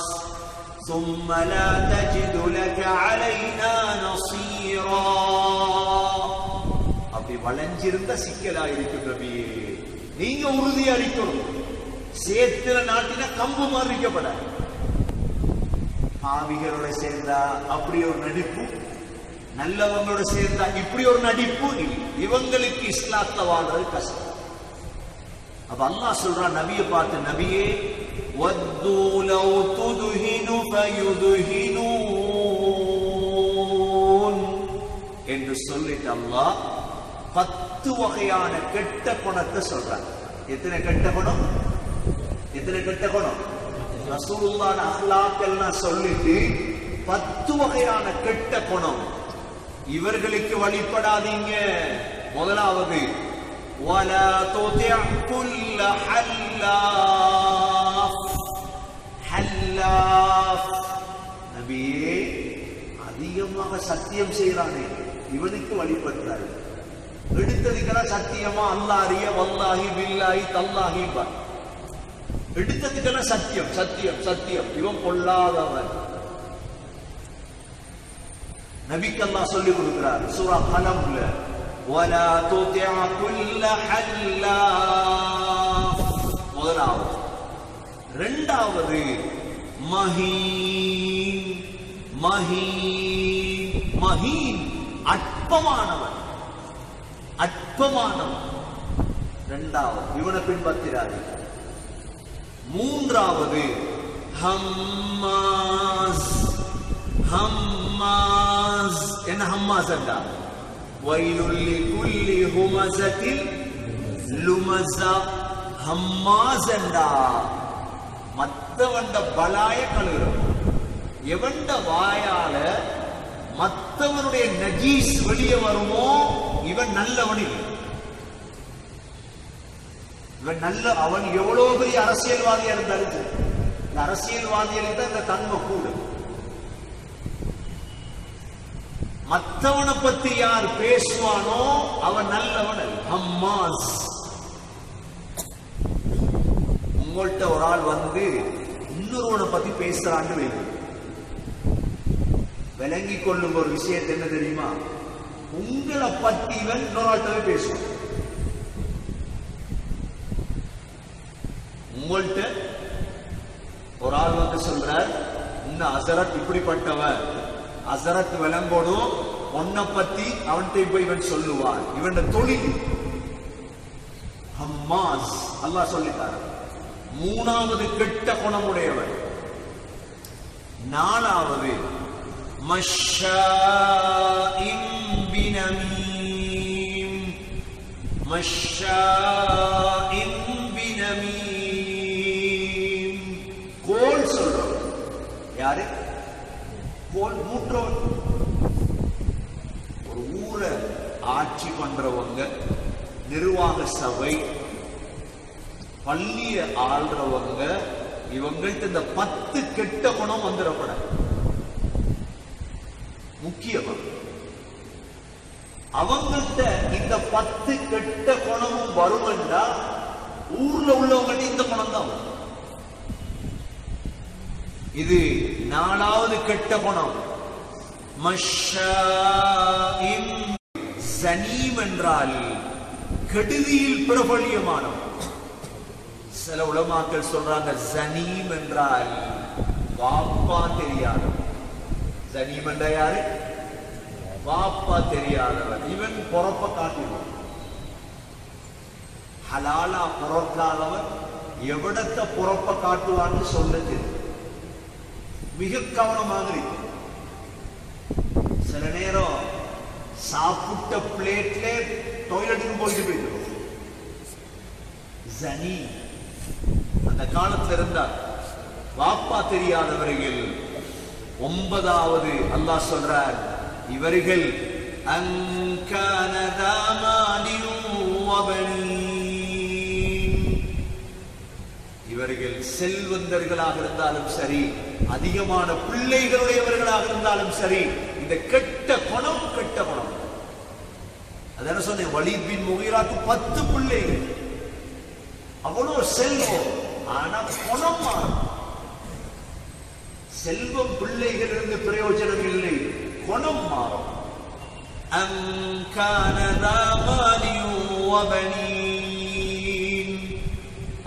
ثم لا تجد لك علينا نصيرا. அப்படி வளைஞ்சிருந்த சிக்கலா இருக்கும் நபியே. நீங்க உறுதி அளிக்கணும். சேத்துல நாட்டின கம்பு மாதிரி இருக்கப்பட. பாவிகளோட சேர்ந்தா அப்படி ஒரு நடிப்பு, நல்லவங்களோட சேர்ந்தா இப்படி ஒரு நடிப்பு. இவங்களுக்கு இஸ்லாத்துல வாழ்றது கஷ்டம். அப்ப அல்லாஹ் சொல்றான் நபியை பார்த்து, நபியே வத்து லவ் துதுஹினு ஃபயுதுஹினூன் என்று சொல்லிட்டு அல்லாஹ் 10 வகையான கெட்ட குணத்தை சொல்றான். எத்தனை கெட்ட குணம்? எத்தனை கெட்ட குணம்? ரசூலுல்லாஹ் அஹ்லாக்கெல்லாம் சொல்லிட்டு 10 வகையான கெட்ட குணம். இவர்களுக்கு வழிபடாதீங்க. முதலாவது, வலா துதி' குல்ல ஹல்லாஃப். ஹல்லாஃப், நபியே அதிகமாக சத்தியம் செய்யறானே இவனுக்கு வழிபட்டாரு. எடுத்ததுக்கெல்லாம் சத்தியமா அல்லாஹ் அறிய வல்லாஹி பில்லாஹி தல்லாஹி பா. எடுத்ததுக்கெல்லாம் சத்தியம் சத்தியம் சத்தியம். இவன் கொள்ளாதவன். நபிக்கு அல்லாஹ் சொல்லி கொடுக்கிறார் சூரா கலம்ல, வலா துதி' குல்ல ஹல்லாஃப். முதலாவது. இரண்டாவது, மஹீன். மஹீன் மஹீன் அற்பமானவன். அற்பமானவன் இரண்டாவது. இவனை பின்பற்றாரு. மூன்றாவது, ஹம்மாஸ். ஹம்மாஸ் என்ன? ஹம்மாஸ் என்றா வைலுல் லிகுல்லி ஹுமஸத்தில் லுமஸா. ஹம்மாஸ் என்றா மத்தவண்ட பலாய கழுகுறவன். எவண்ட வாயால மத்தவனுடைய நஜீஸ் வெளியே வருமோ இவன் நல்லவன் இல்லை. இவன் நல்ல, அவன் எவ்வளவு பெரிய அரசியல்வாதியா இருந்தாலும் இந்த அரசியல்வாதிகளுக்கு தான் இந்த தன்மை கூட. மற்றவனை பத்தி யார் பேசுவானோ அவன் நல்லவன் அல்ல. ஹம்மாஸ். உங்கள்கிட்ட ஒரு ஆள் வந்து இன்னொருவனை பத்தி பேசுறான்னு வைங்க, விளங்கி கொள்ளும் ஒரு விஷயத்தை என்ன தெரியுமா? உங்களை பத்தி இவன் இன்னொரு ஆள்கிட்டவே பேசுவான். உங்கள்கிட்ட ஒரு ஆள் வந்து சொல்றார், இந்த அசரத் இப்படிப்பட்டவன், அசரத் விளங்கணும், உன்னை பத்தி அவன்கிட்ட போய் இவன் சொல்லுவான். இவன் தொழில் ஹம்மாஸ். அல்லாஹ் சொல்லிட்டார். மூணாவது கெட்ட குணமுடையவன். நாலாவது, மஷ்ஷாஇன் பினமீம். மஷ்ஷாஇன் பினமீம். கோல் சொல்றோம். யாரு? ஃபுட்பால் மூற்றவன். ஒரு ஊரை ஆட்சி பண்றவங்க, நிர்வாக சபை, பள்ளிய ஆள்றவங்க, இவங்கள்ட்ட இந்த 10 கெட்ட குணம் வந்துடப்பட முக்கியமா. அவங்கள்ட்ட இந்த 10 கெட்ட குணமும் வரும்டா ஊர்ல உள்ளவங்கள்ட்ட இந்த குணம் தான். இது 4வது கெட்ட குணம். மஷாஇம். ஸனீம் என்றால் கெடுதியில் பிரபல்யமானவன். சில உலமாக்கள் சொல்றாங்க ஸனீம் என்றால் வாப்பா தெரியாதவன். ஸனீம் என்றா யாரு? வாப்பா தெரியாதவன். இவன் பொறப்ப காட்டுவான். ஹலாலா பொறக்காதவன் எவிடத்தை பொறப்ப காட்டுவான்னு சொல்றது மிக கவனமாக இருக்கு. சில நேரம் சாப்பிட்ட பிளேட்ல டாய்லெட்டுக்கு போயிட்டு போயிடும். ஸனீ அந்த காலத்துல இருந்தார். வாப்பா தெரியாதவர்கள். 9வது அல்லாஹ் சொல்றார், இவர்கள் அன்கான தாமாலியும் வபனீன். இவர்கள் செல்வந்தர்களாக இருந்தாலும் சரி, அதிகமான பிள்ளைகளுடையவர்களாக இருந்தாலும் சரி, இந்த கெட்ட குணம் கெட்ட குணம். அதான சொன்னேன், வலீத் பின் முகீராக்கு 10 பிள்ளைகள், அவ்வளவு செல்வம். ஆனா குணம் மாறும். செல்வம் பிள்ளைகள் இருந்து பிரயோஜனம் இல்லை, குணம் மாறும்.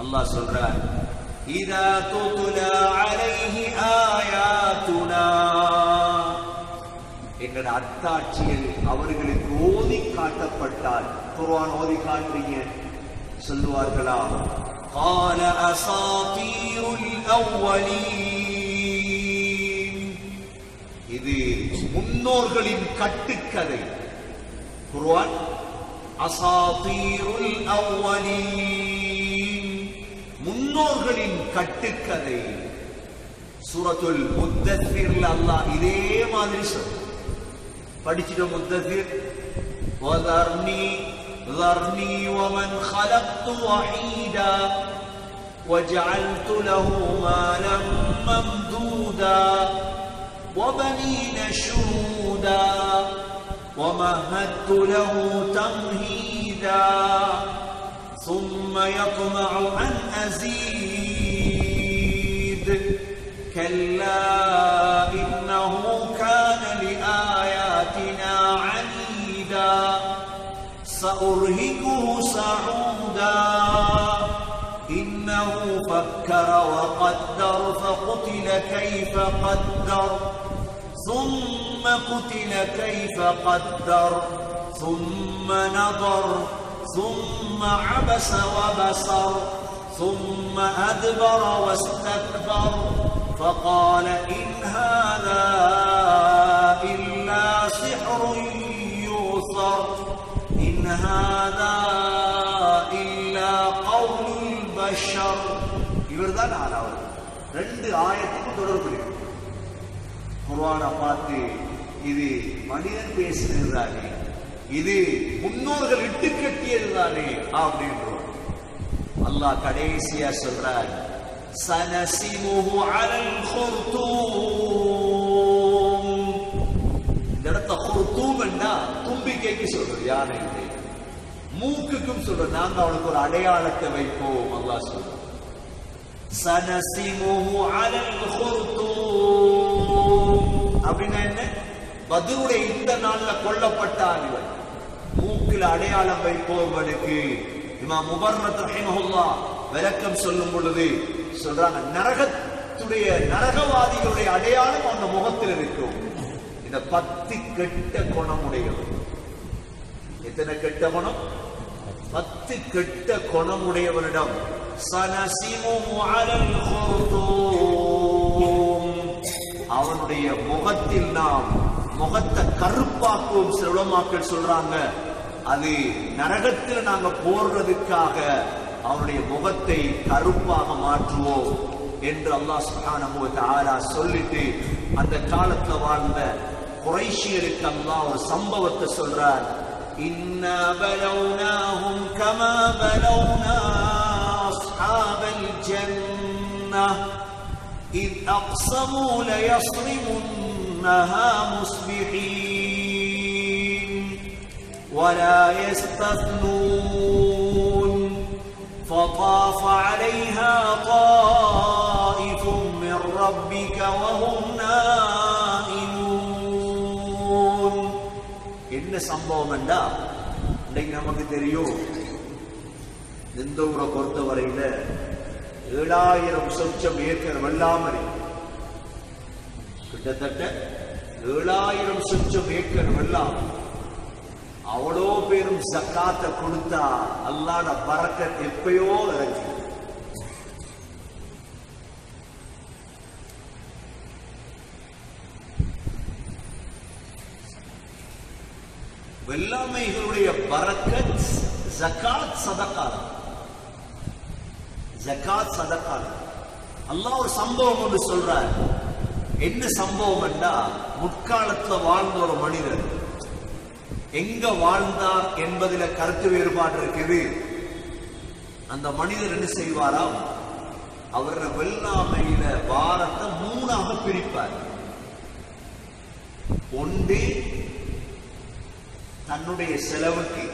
அல்லாஹ் சொல்றார், இதா துத்லா அலைஹி ஆயாத்துனா, எங்கட அத்தாட்சியில் அவர்களுக்கு ஓதி காட்டப்பட்டால், குர்ஆன் ஓதி காட்டுறீங்க சொல்லுவார்களா? قال أساطير الأولين. இது முன்னோர்களின் கட்டுக்கதை. குர்ஆன் அசாதீருல் அவ்வலீன், முன்னோர்களின் கட்டுக்கதை. சூரத்துல் முத்தஸிர்ல அல்லாஹ் இதே மாதிரி சொல்றார். படிச்சிட்ட முத்தஸிர், வதர்னி ذرني ومن خلقت وحيدا وجعلت له مالا ممدودا وبنين شهودا ومهدت له تمهيدا ثم يطمع أن أزيد كلا إنه كان لآياتنا عنيدا سأرهقه صعودا إنه فكر وقدر فقتل كيف قدر ثم قتل كيف قدر ثم نظر ثم عبس وبصر ثم أدبر واستكبر فقال إن هذا إلا سحر يؤثر إن هذا إلا قول البشر. இவர்தான் 6வது. 2 ஆயத்துக்கு தொடர்பு இருக்கு. குர்ஆனை பார்த்து இது மனிதன் பேசினது தானே, இது முன்னோர்கள் இட்டு கட்டியது தானே அப்படின்றோம். அல்லாஹ் கடைசியா சொல்றார், சனசிமுஹு அலல் குர்தூம். இந்த இடத்துல குர்தூம் என்றா தும்பிக்கைக்கு சொல்றது, யானை மூக்குக்கும் சொல்றது. நாங்க அவளுக்கு ஒரு அடையாளத்தை வைப்போம். அல்லாஹ் சொல்றார், சனசிமுஹு அலல் குர்தூம். அப்படின்னா என்ன? பத்ருடைய இந்த நாள்ல கொல்லப்பட்டான் இவன். மூக்கில் அடையாளம் வைப்பவர்களுக்கு இமாம் முபர்ரத் ரஹிமஹுல்லாஹ் விளக்கம் சொல்லும் பொழுது சொல்றாங்க, நரகவாதிகளுடைய அடையாளம் அந்த முகத்தில் இருக்கும். இந்த 10 கெட்ட குணமுடையவர். எத்தனை கெட்ட குணம்? 10 கெட்ட குணமுடையவரிடம் சனசிமுஹு அலல் குர்தூம், அவனுடைய முகத்தில் நாம் முகத்தை கருப்பாக்குவோம். சில உலமாக்கள் சொல்றாங்க, அது நரகத்தில் நாங்க போடுறதுக்காக அவனுடைய முகத்தை கருப்பாக மாற்றுவோம் என்று அல்லாஹ் சுப்ஹானஹு வ தஆலா சொல்லிட்டு அந்த காலத்துல வாழ்ந்த குறைஷியருக்கு அல்லாஹ் ஒரு சம்பவத்தை சொல்றார். இன்னா பலௌனாஹும் கமா பலௌனா அஸ்ஹாபல் ஜன்னah இத் அக்ஸமூ லயஸ்ரிமுன்னஹா முஸ்பிஹீன் வலா யஸ்தத்னூன் فطاف عليها طائف من ربك وهم نائمون. என்ன சம்பவம் என்றா, இன்னைக்கு நமக்கு தெரியும், இந்த ஊரை பொறுத்தவரையில 7000 சொச்சம் ஏக்கர் வெள்ளாமரை, கிட்டத்தட்ட 7000 சொச்சம் ஏக்கர் வெள்ளாம். அவ்வளோ பேரும் ஜக்காத்தை கொடுத்தா அல்லாஹ்ட பரக்கத் எப்பயோ இறங்கி. வெள்ளாமைகளுடைய பரக்கத் ஜகாத் சதகா. ஜகாத் சதகா. அல்லாஹ் ஒரு சம்பவம் ஒன்று சொல்றார். என்ன சம்பவம் என்றா, முற்காலத்துல வாழ்ந்த ஒரு மனிதர் எங்க வாழ்ந்தார் என்பதில கருத்து வேறுபாடு இருக்குது. அந்த மனிதர் என்ன செய்வாராம், அவர வெள்ளாமையில வாரத்தை 3ஆக பிரிப்பார். ஒன்று தன்னுடைய செலவுக்கு,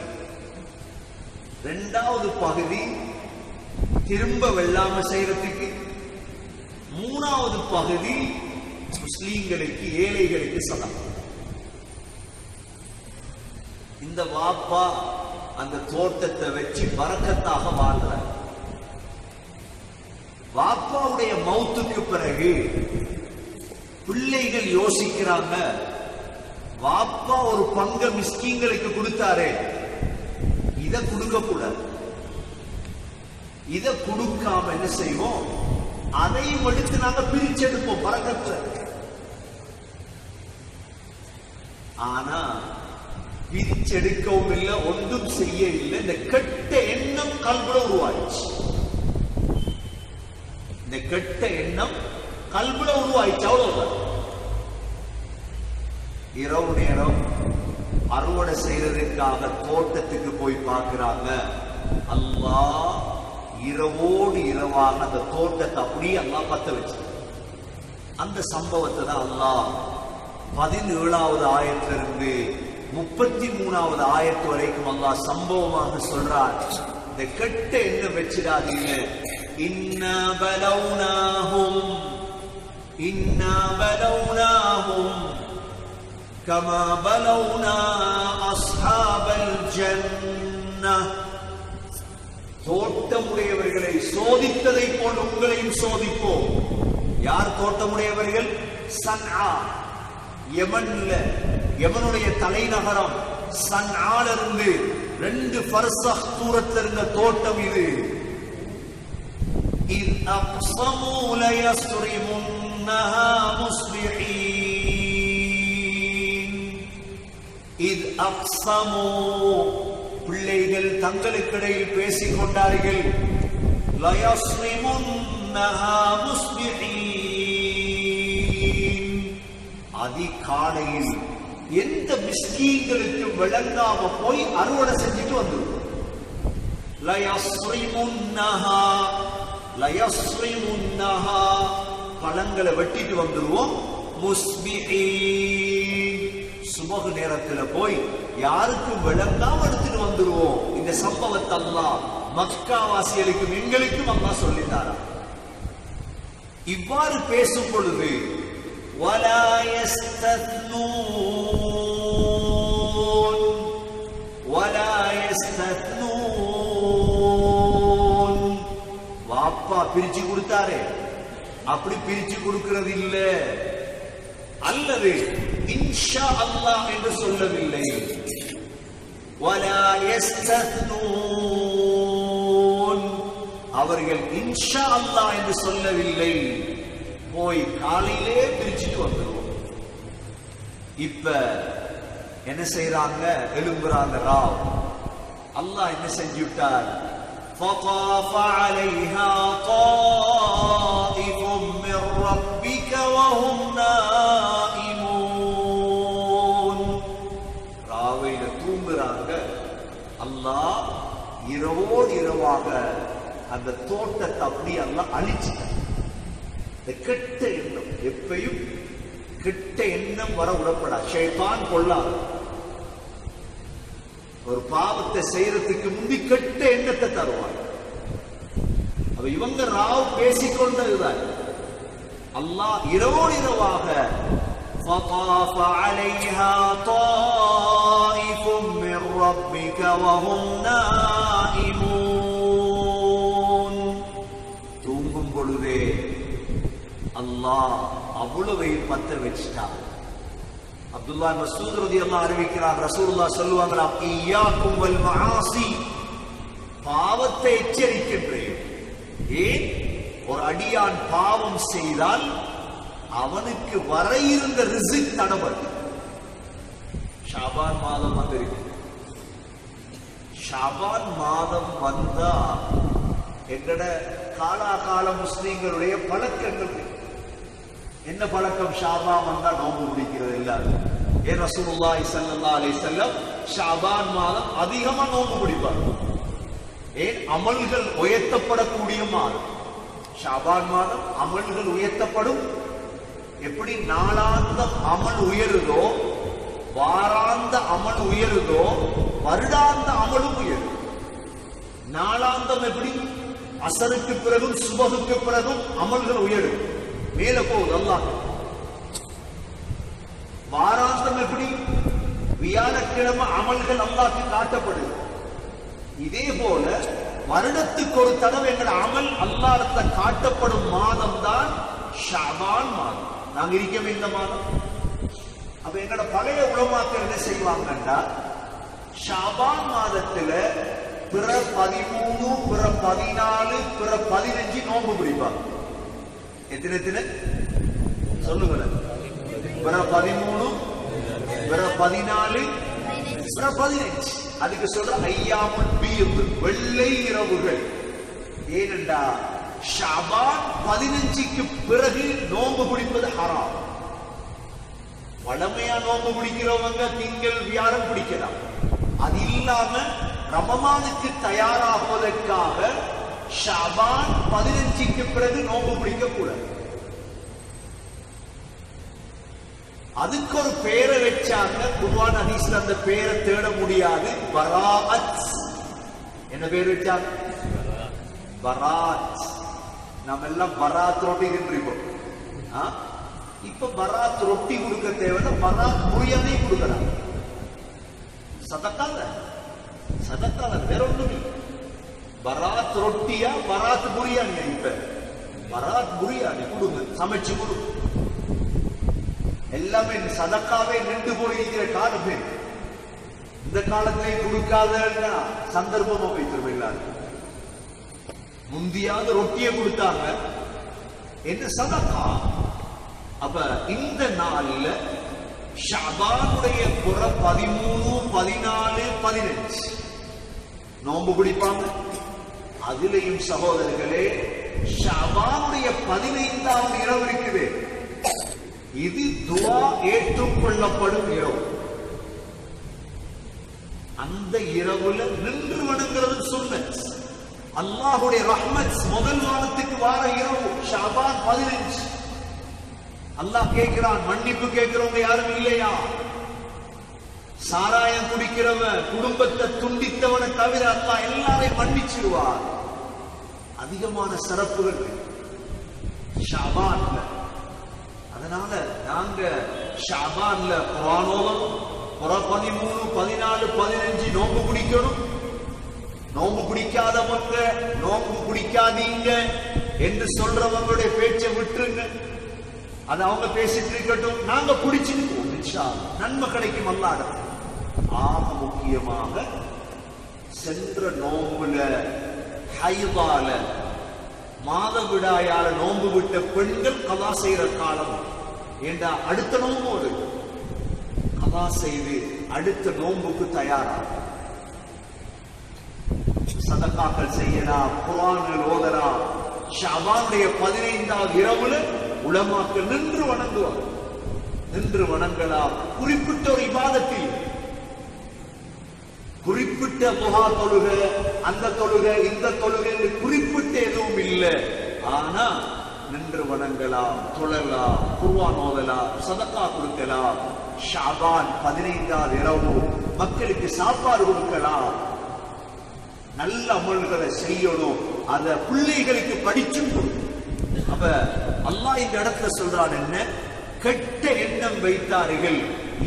2வது பகுதி திரும்ப வெள்ளாமை செய்யறதுக்கு, 3வது பகுதி முஸ்லீம்களுக்கு, ஏழைகளுக்கு சதகா. இந்த வாப்பா அந்த தோட்டத்தை வச்சு பரக்கத்தாக வாழ்றார். வாப்பாவுடைய மௌத்துக்கு பிறகு பிள்ளைகள் யோசிக்கிறாங்க, வாப்பா ஒரு பங்க மிஸ்கீன்களுக்கு கொடுத்தாரே, இத கொடுக்க கூடாது. இத கொடுக்காம என்ன செய்வோம், அதையும் எடுத்து நாங்க பிரிச்செடுப்போம் பரக்கத்தை. ஆனா பிரிச்செடுக்கவும் இல்லை, ஒன்றும் செய்ய இல்லை. இந்த கெட்ட எண்ணம் கல்புல உருவாயிடுச்சு. இந்த கெட்ட எண்ணம் கல்புல உருவாயிடுச்சு. அவ்வளவுதான். இரவு நேரம் அறுவடை செய்யறதுக்காக தோட்டத்துக்கு போய் பார்க்கிறாங்க. அல்லாஹ் இரவோடு இரவாக அந்த தோட்டத்தை அப்படியே அல்லாஹ் பத்த வச்சு. அந்த சம்பவத்தை தான் அல்லாஹ் 17வது ஆயத்திலிருந்து 33வது ஆயத்து வரைக்கும் அல்லாஹ் சம்பவமாக சொல்றார். இந்த கெட்ட எண்ணம் வச்சிடாதீங்க. இன்னா பலௌனாஹும் கமா பலௌனா அஸ்ஹாபல் ஜன்னah. தோட்டமுடையவர்களை சோதித்ததை போன்று உங்களையும் சோதிப்போம். யார் தோட்டமுடையவர்கள்? சன்ஆ, யமன்ல, யமனுடைய தலைநகரம் சன்ஆல இருந்து 2 ஃபர்சஹ் தூரத்தில் இருந்த தோட்டம் இது. இத் அக்ஸமூ லயஸ்ரிமுன்னஹா முஸ்பிஹீன். இத் அக்ஸமூ, பிள்ளைகள் தங்களுக்கிடையில் பேசிக் கொண்டார்கள். லயஸ்ரிமுன்னஹா முஸ்பிஹீன், அதிகாலையில் எந்த மிஸ்கீன்களுக்கு விளங்காம போய் அறுவடை செஞ்சுட்டு வந்துடும். லயஸ்ரிமுன்னஹா, பழங்களை வெட்டிட்டு வந்துடுவோம். முஸ்பிஹீன், சுபஹ் நேரத்துல போய் யாருக்கும் விளங்காம எடுத்துட்டு வந்துடுவோம். இந்த சம்பவத்தை அல்லாஹ் மக்காவாசிகளுக்கும் எங்களுக்கும் அல்லாஹ் சொல்லித்தாரா. இவ்வாறு பேசும் பொழுது ولا يستثنون. வாப்பா பிரிச்சு கொடுத்தாரே, அப்படி பிரிச்சு கொடுக்கிறது இல்ல. அல்லது இன்ஷா அல்லாஹ் என்று சொல்லவில்லை. ولا يستثنون, அவர்கள் இன்ஷா அல்லாஹ் என்று சொல்லவில்லை. போய் காலையிலே பிரிச்சுட்டு வந்துடுவோம். இப்ப என்ன செய்யறாங்க, எழும்புறாங்க. ராவ் அல்லாஹ் என்ன செஞ்சுட்டார், فطاف عليها طائف من ربك وهم نائمون. ராவையில தூங்குறாங்க. அல்லாஹ் இரவோடு இரவாக அந்த தோட்டத்தை அப்படி அல்லாஹ் அழிச்சிட்டான். இந்த கெட்ட எண்ணம் எப்பயும் கெட்ட எண்ணம் வர விடப்படாது. ஷைத்தான் கொள்ளாது. ஒரு பாவத்தை செய்யறதுக்கு முந்தி கெட்ட எண்ணத்தை தருவார். அப்ப இவங்க ராவ் பேசிக்கொண்டதுதான். அல்லாஹ் இரவோடு இரவாக فطاف عليها طائف من ربك وهم نائمون. தூங்கும் பொழுதே அல்லாஹ் அவ்வளவை பத்த வச்சிட்டார். அப்துல்லா மஸ்ஊத் ரலியல்லாஹு அறிவிக்கிறார், ரசூலுல்லாஹ் சொல்லுவாங்களாம், இய்யாக்கும் வல் மஆசி, பாவத்தை எச்சரிக்கின்றேன். ஏன்? ஒரு அடியான் பாவம் செய்தால் அவனுக்கு வர இருந்த ரிஸ்க் தடபட்டு. ஷாபான் மாதம் வந்திருக்கு. ஷாபான் மாதம் வந்தா எங்கட காலாகால முஸ்லிம்களுடைய பழக்கங்கள் என்ன பழக்கம்? ஷாபான் வந்தா நோன்பு பிடிக்கிறது எல்லாரும். ஏன் ரசூலுல்லாஹி ஸல்லல்லாஹு அலைஹி வஸல்லம் ஷாபான் மாதம் அதிகமா நோன்பு பிடிப்பார். ஏன்? அமல்கள் உயர்த்தப்படக்கூடிய மாதம். ஷாபான் மாதம் அமல்கள் உயர்த்தப்படும். எப்படி நாளாந்த அமல் உயருதோ, வாராந்த அமல் உயருதோ, வருடாந்த அமலும் உயரும். நாளாந்தம் எப்படி? அசருக்கு பிறகும் சுபகுக்கு பிறகும் அமல்கள் உயரும், மேல போகுது அல்லாஹ். வாராந்தம் எப்படி? வியாழக்கிழமை அமல்கள் அல்லாஹ்க்கு காட்டப்படுது. இதே போல வருடத்துக்கு ஒரு தடவை எங்கள் அமல் அல்லாஹ்க்கு காட்டப்படும் மாதம் தான் ஷாபான் மாதம். நாங்க இருக்கவே இந்த மாதம். அப்ப எங்கட பழைய உலமாக்கள் என்ன செய்வாங்கன்னா, ஷாபான் மாதத்துல பிற 13, பிற 14, பிற 15 நோன்பு பிடிப்பாங்க. எத்தனை சொல்லுங்க? பிற 13, பிற 14, பிற 15. அதுக்கு சொல்ற ஐயாமுல் பீத், வெள்ளை இரவுகள். ஏனென்றா ஷாபான் 15க்கு பிறகு நோன்பு பிடிப்பது ஹராம். வளமையா நோன்பு பிடிக்கிறவங்க திங்கள் வியாழன் பிடிக்கலாம். அது இல்லாம ரமலானுக்கு தயாராகுவதற்காக ஷாபான் 15க்கு பிறகு நோன்பு பிடிக்க கூடாது. அதுக்கு ஒரு பேரை வச்சாங்க. குர்ஆன் ஹதீஸ்ல அந்த பேரை தேட முடியாது. பராஅத். என்ன பேர் வச்சாங்க? பராத். நாம எல்லாம் பராத் ரொட்டி தின்றிருப்போம். இப்ப பராத் ரொட்டி கொடுக்க தேவைன்னா பராத் புரியாதே கொடுக்கலாம். சதக்கால வேற ஒண்ணுமே. பராத் ரொட்டியா பராத் புரியாணியா? இப்ப பராத் புரியாணி கொடுங்க, சமைச்சு கொடுங்க. எல்லாமே சதக்காவே நின்று போயிருக்கிற காலம். இந்த காலத்திலே கொடுக்காதன்னா சந்தர்ப்பமா வைத்திருப்போம். எல்லாரும் முந்தியாவது ரொட்டியை கொடுத்தாங்க, என்ன சதக்கா. அப்ப இந்த நாள்ல ஷாபானுடைய புற 13, 14, 15 நோன்பு பிடிப்பாங்க. அதிலேயும் சகோதரர்களே, ஷாபானுடைய 15வது இரவு இருக்குது. இது துஆ ஏற்றுக்கொள்ளப்படும் இரவு. அந்த இரவுல நின்று வணங்குறது சுன்னத். அல்லாஹ்வுடைய ரஹ்மத் முதல் வானத்துக்கு வார இரவு ஷாபான் 15. அல்லாஹ் கேட்கிறான், மன்னிப்பு கேட்கிறவங்க யாரும் இல்லையா? சாராயம் குடிக்கிறவன், குடும்பத்தை துண்டித்தவனை தவிர அல்லாஹ் எல்லாரையும் மன்னிச்சிருவார். அதிகமான சிறப்புகள் ஷாபான்ல. அதனால நாங்க ஷாபான்ல குர்ஆன் ஓதணும். 13, 14, 15 நோன்பு பிடிக்கணும். நோன்பு பிடிக்காதவங்க நோன்பு பிடிக்காதீங்க என்று சொல்றவங்களுடைய பேச்சை விட்டுருங்க. அது அவங்க பேசிட்டு இருக்கட்டும், நாங்க பிடிச்சிருக்கோம். நன்மை கிடைக்கும் அல்லாஹ். ஆக முக்கியமாக சென்ற நோன்புல ஹைதால மாதவிடாயால நோன்பு விட்ட பெண்கள் கலா செய்யற காலம். ஏண்டா அடுத்த நோம்போடு கலா செய்து அடுத்த நோன்புக்கு தயாராக சதகாக்கள் செய்யலாம், குர்ஆன் ஓதலாம். ஷாபானுடைய 15வது இரவுல உலமாக்கள் நின்று வணங்குவார். நின்று வணங்கலாம். குறிப்பிட்ட ஒரு இபாதத்தில் குறிப்பிட்ட முகா தொழுகை, அந்த தொழுகை, இந்த தொழுகை குறிப்பிட்ட எதுவும் இல்லை. ஆனா நின்று வணங்கலாம், தொழலாம், குர்ஆன் ஓதலாம், சதகா கொடுக்கலாம், ஷாபான் 15வது இரவு மக்களுக்கு சாப்பாடு கொடுக்கலாம், நல்ல அமல்களை செய்யணும், அத பிள்ளைகளுக்கு படிச்சும் கொடுக்கும். அப்ப அல்லாஹ் இந்த இடத்துல சொல்றான் என்ன, கெட்ட எண்ணம் வைத்தார்கள்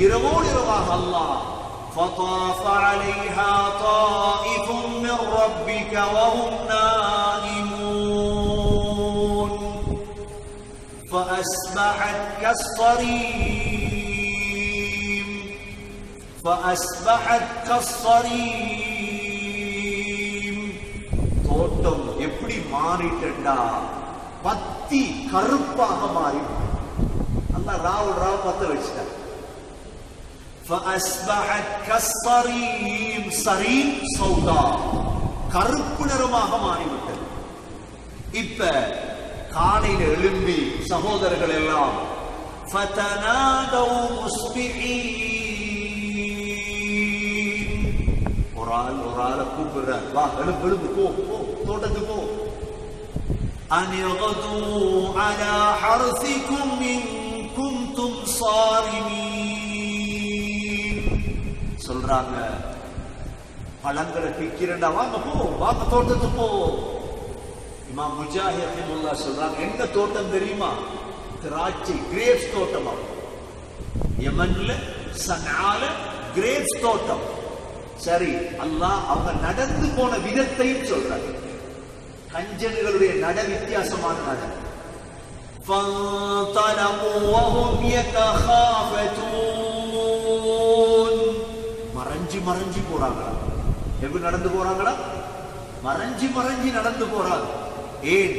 இரவோடு இரவாக அல்லாஹ் فطاف عليها طائف من ربك وهم نائمون فأصبحت كالصريم. தோட்டம் எப்படி மாறிட்டா, பத்தி கருப்பாக மாறி அல்லாஹ் ராவு பத்த வச்சிட்டார். فأصبحت كالصريم. صريم سودا, கருப்பு நிறமாக மாறிவிட்டது. இப்ப காலையில எழும்பி சகோதரர்கள் எல்லாம் فتنادوا مصبحين. ஒரு ஆளை கூப்பிடுறார், வா எழும்பு போ தோட்டத்துக்கு போ. أن يغدوا على حرثكم إن كنتم صارمين. சொல்றாங்க, பழங்களை பிக்கிறண்டா, வாங்க தோட்டத்துக்கு போ. இமாம் முஜாஹித் ரஹிமஹுல்லாஹ் சொல்றாங்க, என்ன தோட்டம் தெரியுமா? திராட்சை, கிரேப்ஸ் தோட்டமா. யமன்ல சன்ஆல கிரேப்ஸ் தோட்டம். சரி, அல்லாஹ் அவங்க நடந்து போன விதத்தையும் சொல்றாங்க. கஞ்சன்களுடைய நட வித்தியாசமான நட. فانطلقوا وهم يتخافتون. மறைஞ்சி போறாங்களா? எப்படி நடந்து போறாங்களா? மறைஞ்சி நடந்து போறாங்க. ஏன்?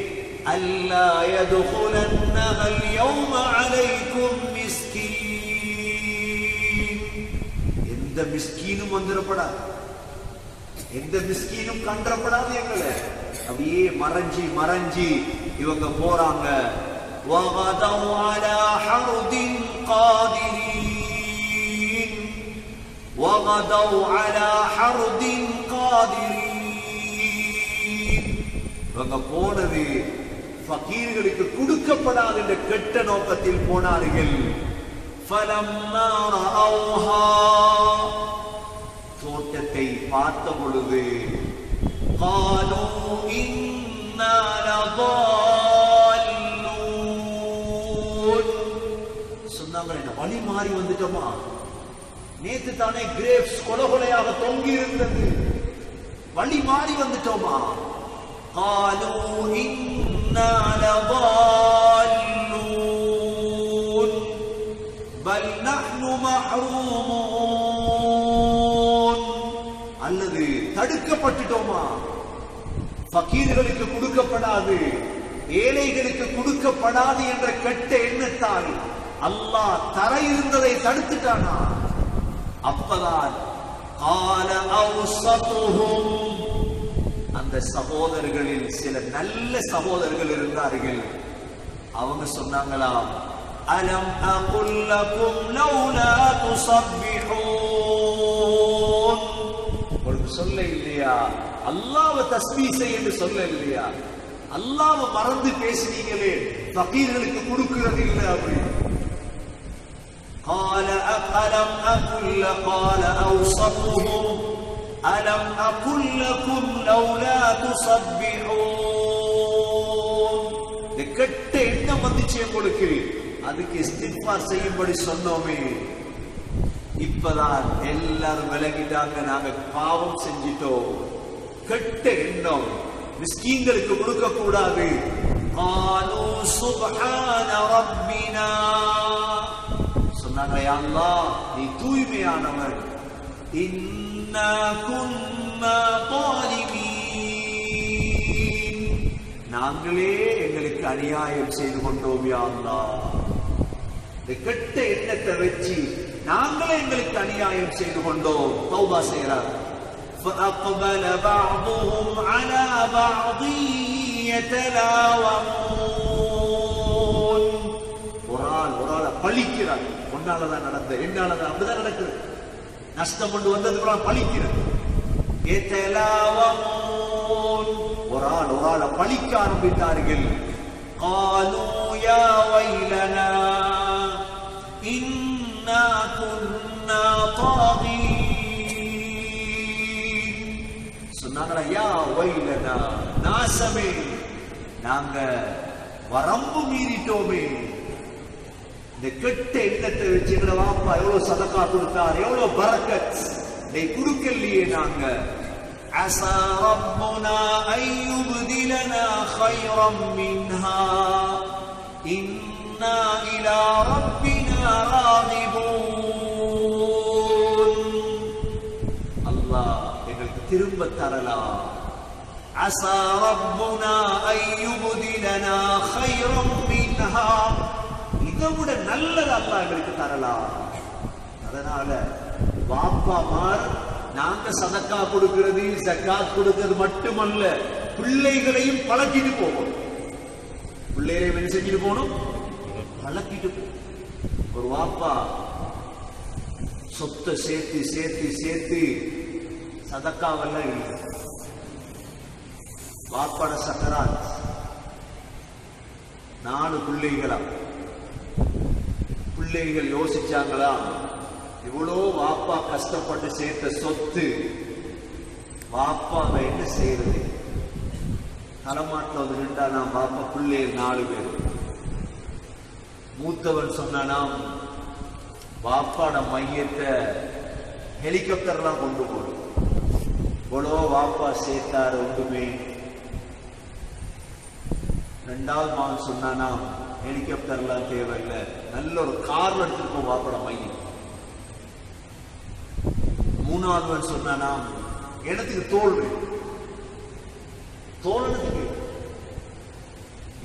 அல்லா يدخلنها اليوم عليكم مسكين. எந்த மிஸ்கீனும் வந்துடப்படாது, எந்த மிஸ்கீனும் கண்டப்படாது. எங்களை அப்படியே மறைஞ்சி இவங்க போறாங்க. وغدوا على حرد قادرين. وغدوا على حرد قادرين. இவங்க போனது ஃபகீர்களுக்கு கொடுக்கப்படாத என்ற கெட்ட நோக்கத்தில் போனார்கள். فلما رأوها. தோட்டத்தை பார்த்த பொழுது قالوا إنا لضالون. சொன்னாங்க, என்ன வழி மாறி வந்துட்டோமா? நேத்து தானே கிரேப்ஸ் கொலையாக தொங்கி இருந்தது, வழி மாறி வந்துட்டோமா? قالوا إنا لضالون بل نحن محرومون. அல்லது தடுக்கப்பட்டுட்டோமா? ஃபகீர்களுக்கு கொடுக்கப்படாது, ஏழைகளுக்கு கொடுக்கப்படாது என்ற கெட்ட எண்ணத்தால் அல்லாஹ் தர இருந்ததை தடுத்துட்டானா? அப்பதான் قال أوسطهم. அந்த சகோதரர்களில் சில நல்ல சகோதரர்கள் இருந்தார்கள். அவங்க சொன்னாங்களாம், அலம் அகுல் லகும் லௌலா துஸப்பிஹூன். உங்களுக்கு சொல்ல இல்லையா அல்லாஹ்வை தஸ்பீஹ் செய்ய என்று சொல்ல இல்லையா? அல்லாஹ்வை மறந்து பேசினீங்களே, ஃபகீர்களுக்கு கொடுக்கிறது இல்லை அப்படி. قال ألم أقل قال أوسطهم ألم أقل لكم لولا تسبحون. இந்த கெட்ட எண்ணம் வந்துச்சு உங்களுக்கு, அதுக்கு இஸ்திக்பார் செய்யும்படி சொன்னோமே. இப்பதான் எல்லாரும் விலகிட்டாங்க, நாங்க பாவம் செஞ்சிட்டோம். கெட்ட எண்ணம், மிஸ்கீன்களுக்கு கொடுக்க கூடாது. قالوا سبحان ربنا. சொன்னாங்க, யா அல்லாஹ் நீ தூய்மையானவன். இன்னா குன்னா ظالمين. நாங்களே எங்களுக்கு அநியாயம் செய்து கொண்டோம் யா அல்லாஹ். இந்த கெட்ட எண்ணத்தை வச்சு நாங்களே எங்களுக்கு அநியாயம் செய்து கொண்டோம். தௌபா செய்கிறார். فأقبل بعضهم على بعض يتلاومون. ஒரு ஆள் பழிக்கிறார். உன்னாலதான் நடந்த, என்னாலதான், அப்படிதான் நடக்குது. நஷ்டம் கொண்டு வந்ததுக்கு பழிக்கிறது. يتلاومون ஒரு ஆளை பழிக்க ஆரம்பித்தார்கள். قالوا يا ويلنا إنا كنا طاغين. சொன்னாங்களா யா வைலனா, நாசமே, நாங்க வரம்பு மீறிட்டோமே. இந்த கெட்ட எண்ணத்தை வச்சு எங்களை வாப்பா எவ்வளவு சதக்கா கொடுத்தார், எவ்வளவு பரக்கத், இதை கொடுக்கலையே நாங்க. عسى ربنا أن يبدلنا خيرا منها إنا إلى ربنا راغبون. அல்லாஹ் எங்களுக்கு திரும்ப தரலாம். عسى ربنا أن يبدلنا خيرا منها, இதை விட நல்லது அல்லாஹ் எங்களுக்கு தரலாம். அதனால வாப்பாமார் நாங்க சதக்கா கொடுக்கிறது ஜகாத் கொடுக்கிறது மட்டுமல்ல, பிள்ளைகளையும் பழக்கிட்டு போகணும். பிள்ளைகளையும் என்ன செஞ்சுட்டு போகணும், பழக்கிட்டு போகணும். ஒரு வாப்பா சொத்தை சேர்த்து சேர்த்து சேர்த்து சதக்காவெல்லாம் இல்லை. வாப்பாட சக்கராத் 4 பிள்ளைகளா, பிள்ளைகள் யோசிச்சாங்களா இவ்வளோ வாப்பா கஷ்டப்பட்டு சேர்த்த சொத்து வாப்பாவை என்ன செய்யறது? தலைமாட்டில் வந்து நின்றா நான் பாப்பா பிள்ளைகள் 4 பேர். மூத்தவன் சொன்னானாம் வாப்பாட மையத்தை ஹெலிகாப்டர்லாம் கொண்டு போடும். இவ்வளோ வாப்பா சேர்த்தாரு ஒன்றுமே. 2வது மகன் சொன்னானாம் ஹெலிகாப்டர்லாம் தேவையில்லை, நல்ல ஒரு கார் எடுத்துருக்கோம் வாப்பாட மையம். 3வது சொன்னா இடத்துக்கு தோல் தோழனுக்கு.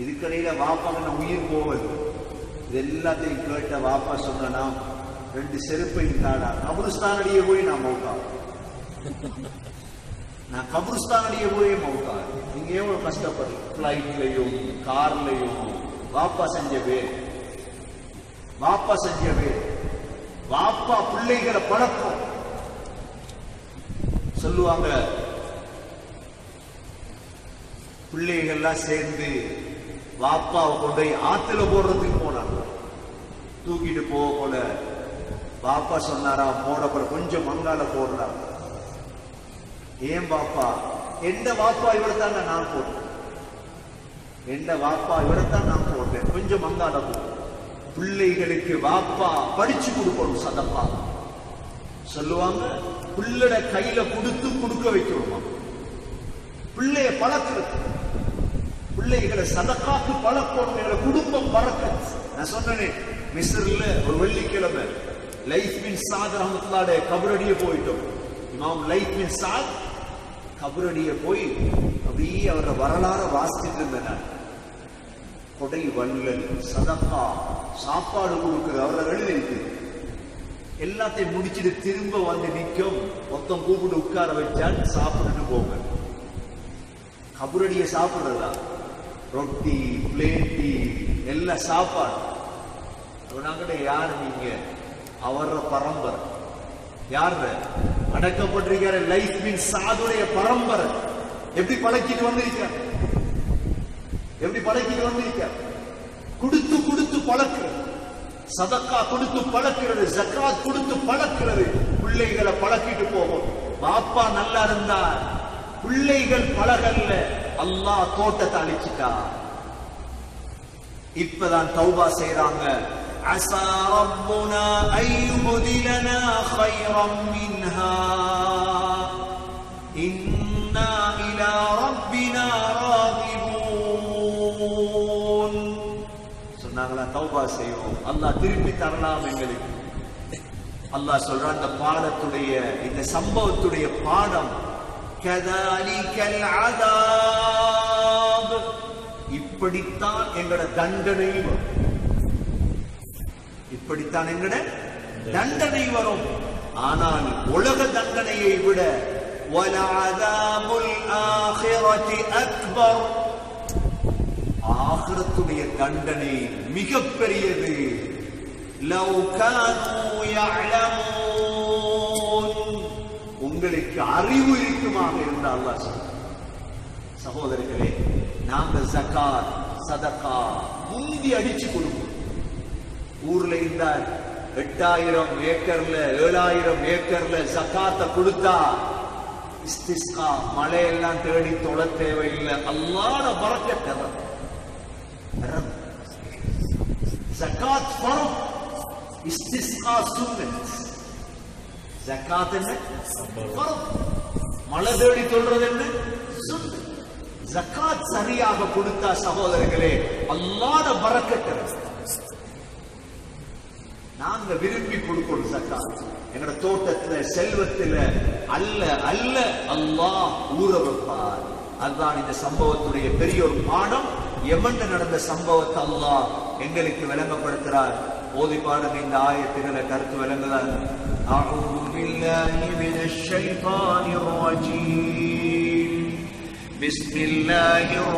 இதுக்கடையில வாப்பாங்க உயிர் போவது. இது எல்லாத்தையும் கேட்ட வாப்பா சொன்னா 2 செருப்பை தாடா, கபருஸ்தான் அடியே போய் நான் மௌத்தா, நான் கபருஸ்தான் அடியே போய் மௌத்தா. நீங்க எவ்வளவு கஷ்டப்படுற பிளைட்லயும் கார்லயும். வாப்பா செஞ்சவே வாப்பா பிள்ளைகளை பழக்கம். சொல்லுவாங்க பிள்ளைகள்லாம் சேர்ந்து வாப்பாவை கொண்டு ஆத்துல போடுறதுக்கு போனாங்க. தூக்கிட்டு போல பாப்பா சொன்னாரா போடப்பட கொஞ்சம் மங்கால போடுறா. ஏன் பாப்பா? எந்த வாப்பா இவரைத்தான் நான் போட்டேன், எந்த வாப்பா இவரைத்தான் நான் போட்டேன், கொஞ்சம் மங்கால போ. பிள்ளைகளுக்கு வாப்பா படிச்சு கொடுக்கணும் சதப்பா. சொல்லுவாங்க பிள்ளைட கையில கொடுக்க வைக்கணுமா, பிள்ளைய பழக்கிறது, பிள்ளைகளை சதக்காக்கு பழக்கணும். எங்களை குடும்பம் பறக்க. நான் சொன்னேன் மிஸ்ர்ல ஒரு வெள்ளிக்கிழமை லைஃப் பின் சாத் ரஹ்மத்துல்லாஹி கபரடிய போயிட்டோம். இமாம் லைஃப் பின் சாத் கபரடிய போய் அப்படியே அவரோட வரலாறு வாசிச்சுட்டு இருந்தேன். கொடை வள்ளல், சதக்கா, சாப்பாடு கொடுக்குறது அவரோட எழுதிருக்கு. எல்லாத்தையும் முடிச்சுட்டு திரும்ப வந்து நிற்கும். மொத்தம் கூப்பிட்டு உட்கார வச்சால் சாப்பிட்டுட்டு போங்க. கபரடிய சாப்பிடுறதா, ரொட்டி பிளேட்டி எல்லாம் சாப்பாடு. அவனாங்கட யார் நீங்க? அவர பரம்பரை. யார் அடக்கப்பட்டிருக்கிற லைஃப் பின் சாதுடைய பரம்பரை. எப்படி பழக்கிட்டு வந்திருக்கார், எப்படி பழக்கிட்டு வந்திருக்கார்? கொடுத்து கொடுத்து பழக்கிறது, சதக்கா கொடுத்து பழக்கிறது, ஜக்காத் கொடுத்து பழக்கிறது. பிள்ளைகளை பழக்கிட்டு போகும். பாப்பா நல்லா இருந்தா பிள்ளைகள் பழகல்ல, அல்லாஹ் தோட்டத்தை அழிச்சிட்டா. இப்பதான் தௌபா செய்றாங்க. அஸா ரப்புனா அய்யுபதிலனா கைரம் மின்ஹா இன்னா இலா ரப்பினா ராகிபூன். சொன்னாங்களா தௌபா செய்வோம், அல்லாஹ் திருப்பி தரலாம் எங்களுக்கு. அல்லாஹ் சொல்றான் இந்த பாடத்துடைய, இந்த சம்பவத்துடைய பாடம் கதாலிகல் அஸாப், இப்படித்தான் எங்கட தண்டனை வரும், இப்படித்தான் எங்கட தண்டனை வரும். ஆனால் உலக தண்டனையை விட வலஅஸாபுல் ஆখিরাতি அக்பர், ஆখিরাத்துடைய தண்டனை மிகப்பெரியது. லவ் கானூ யஅலமூன், உங்களுக்கு அறிவு இருக்குமாக இருந்தால் அல்லாஹ் சொல்றான். சகோதரர்களே, நாங்க ஜகாத் சதகா முந்தி அடிச்சு கொடுப்போம். ஊர்ல இருந்தால் 8000 ஏக்கர்ல 7000 ஏக்கர்ல ஜகாத்தை கொடுத்தா இஸ்திஸ்கா மழையெல்லாம் தேடி தொழ தேவையில்லை. அல்லாஹ்ட பரக்கத் வரும். ஜகாத் ஃபர்த், இஸ்திஸ்கா சுன்னத். ஜகாத் என்ன? ஃபர்த். மழை தேடி தொழுறது என்ன? சுன்னத். ஜகாத் சரியாக கொடுத்தா சகோதரர்களே அல்லாஹ்ட பரக்கத் வரும். நாங்க விரும்பி கொடுக்கணும் ஜகாத். எங்கட தோட்டத்துல செல்வத்துல அல்ல அல்ல அல்லாஹ் ஊற வைப்பார். அதுதான் இந்த சம்பவத்துடைய பெரிய ஒரு பாடம். யமன்ல நடந்த சம்பவத்தை அல்லாஹ் எங்களுக்கு விளங்கப்படுத்துறார். ஓதி பாருங்க, இந்த ஆயத்துகளை கருத்து விளங்குதான். அஊது பில்லாஹி மினஷ் ஷைத்தானிர் ரஜீம். பிஸ்மில்லாஹிர்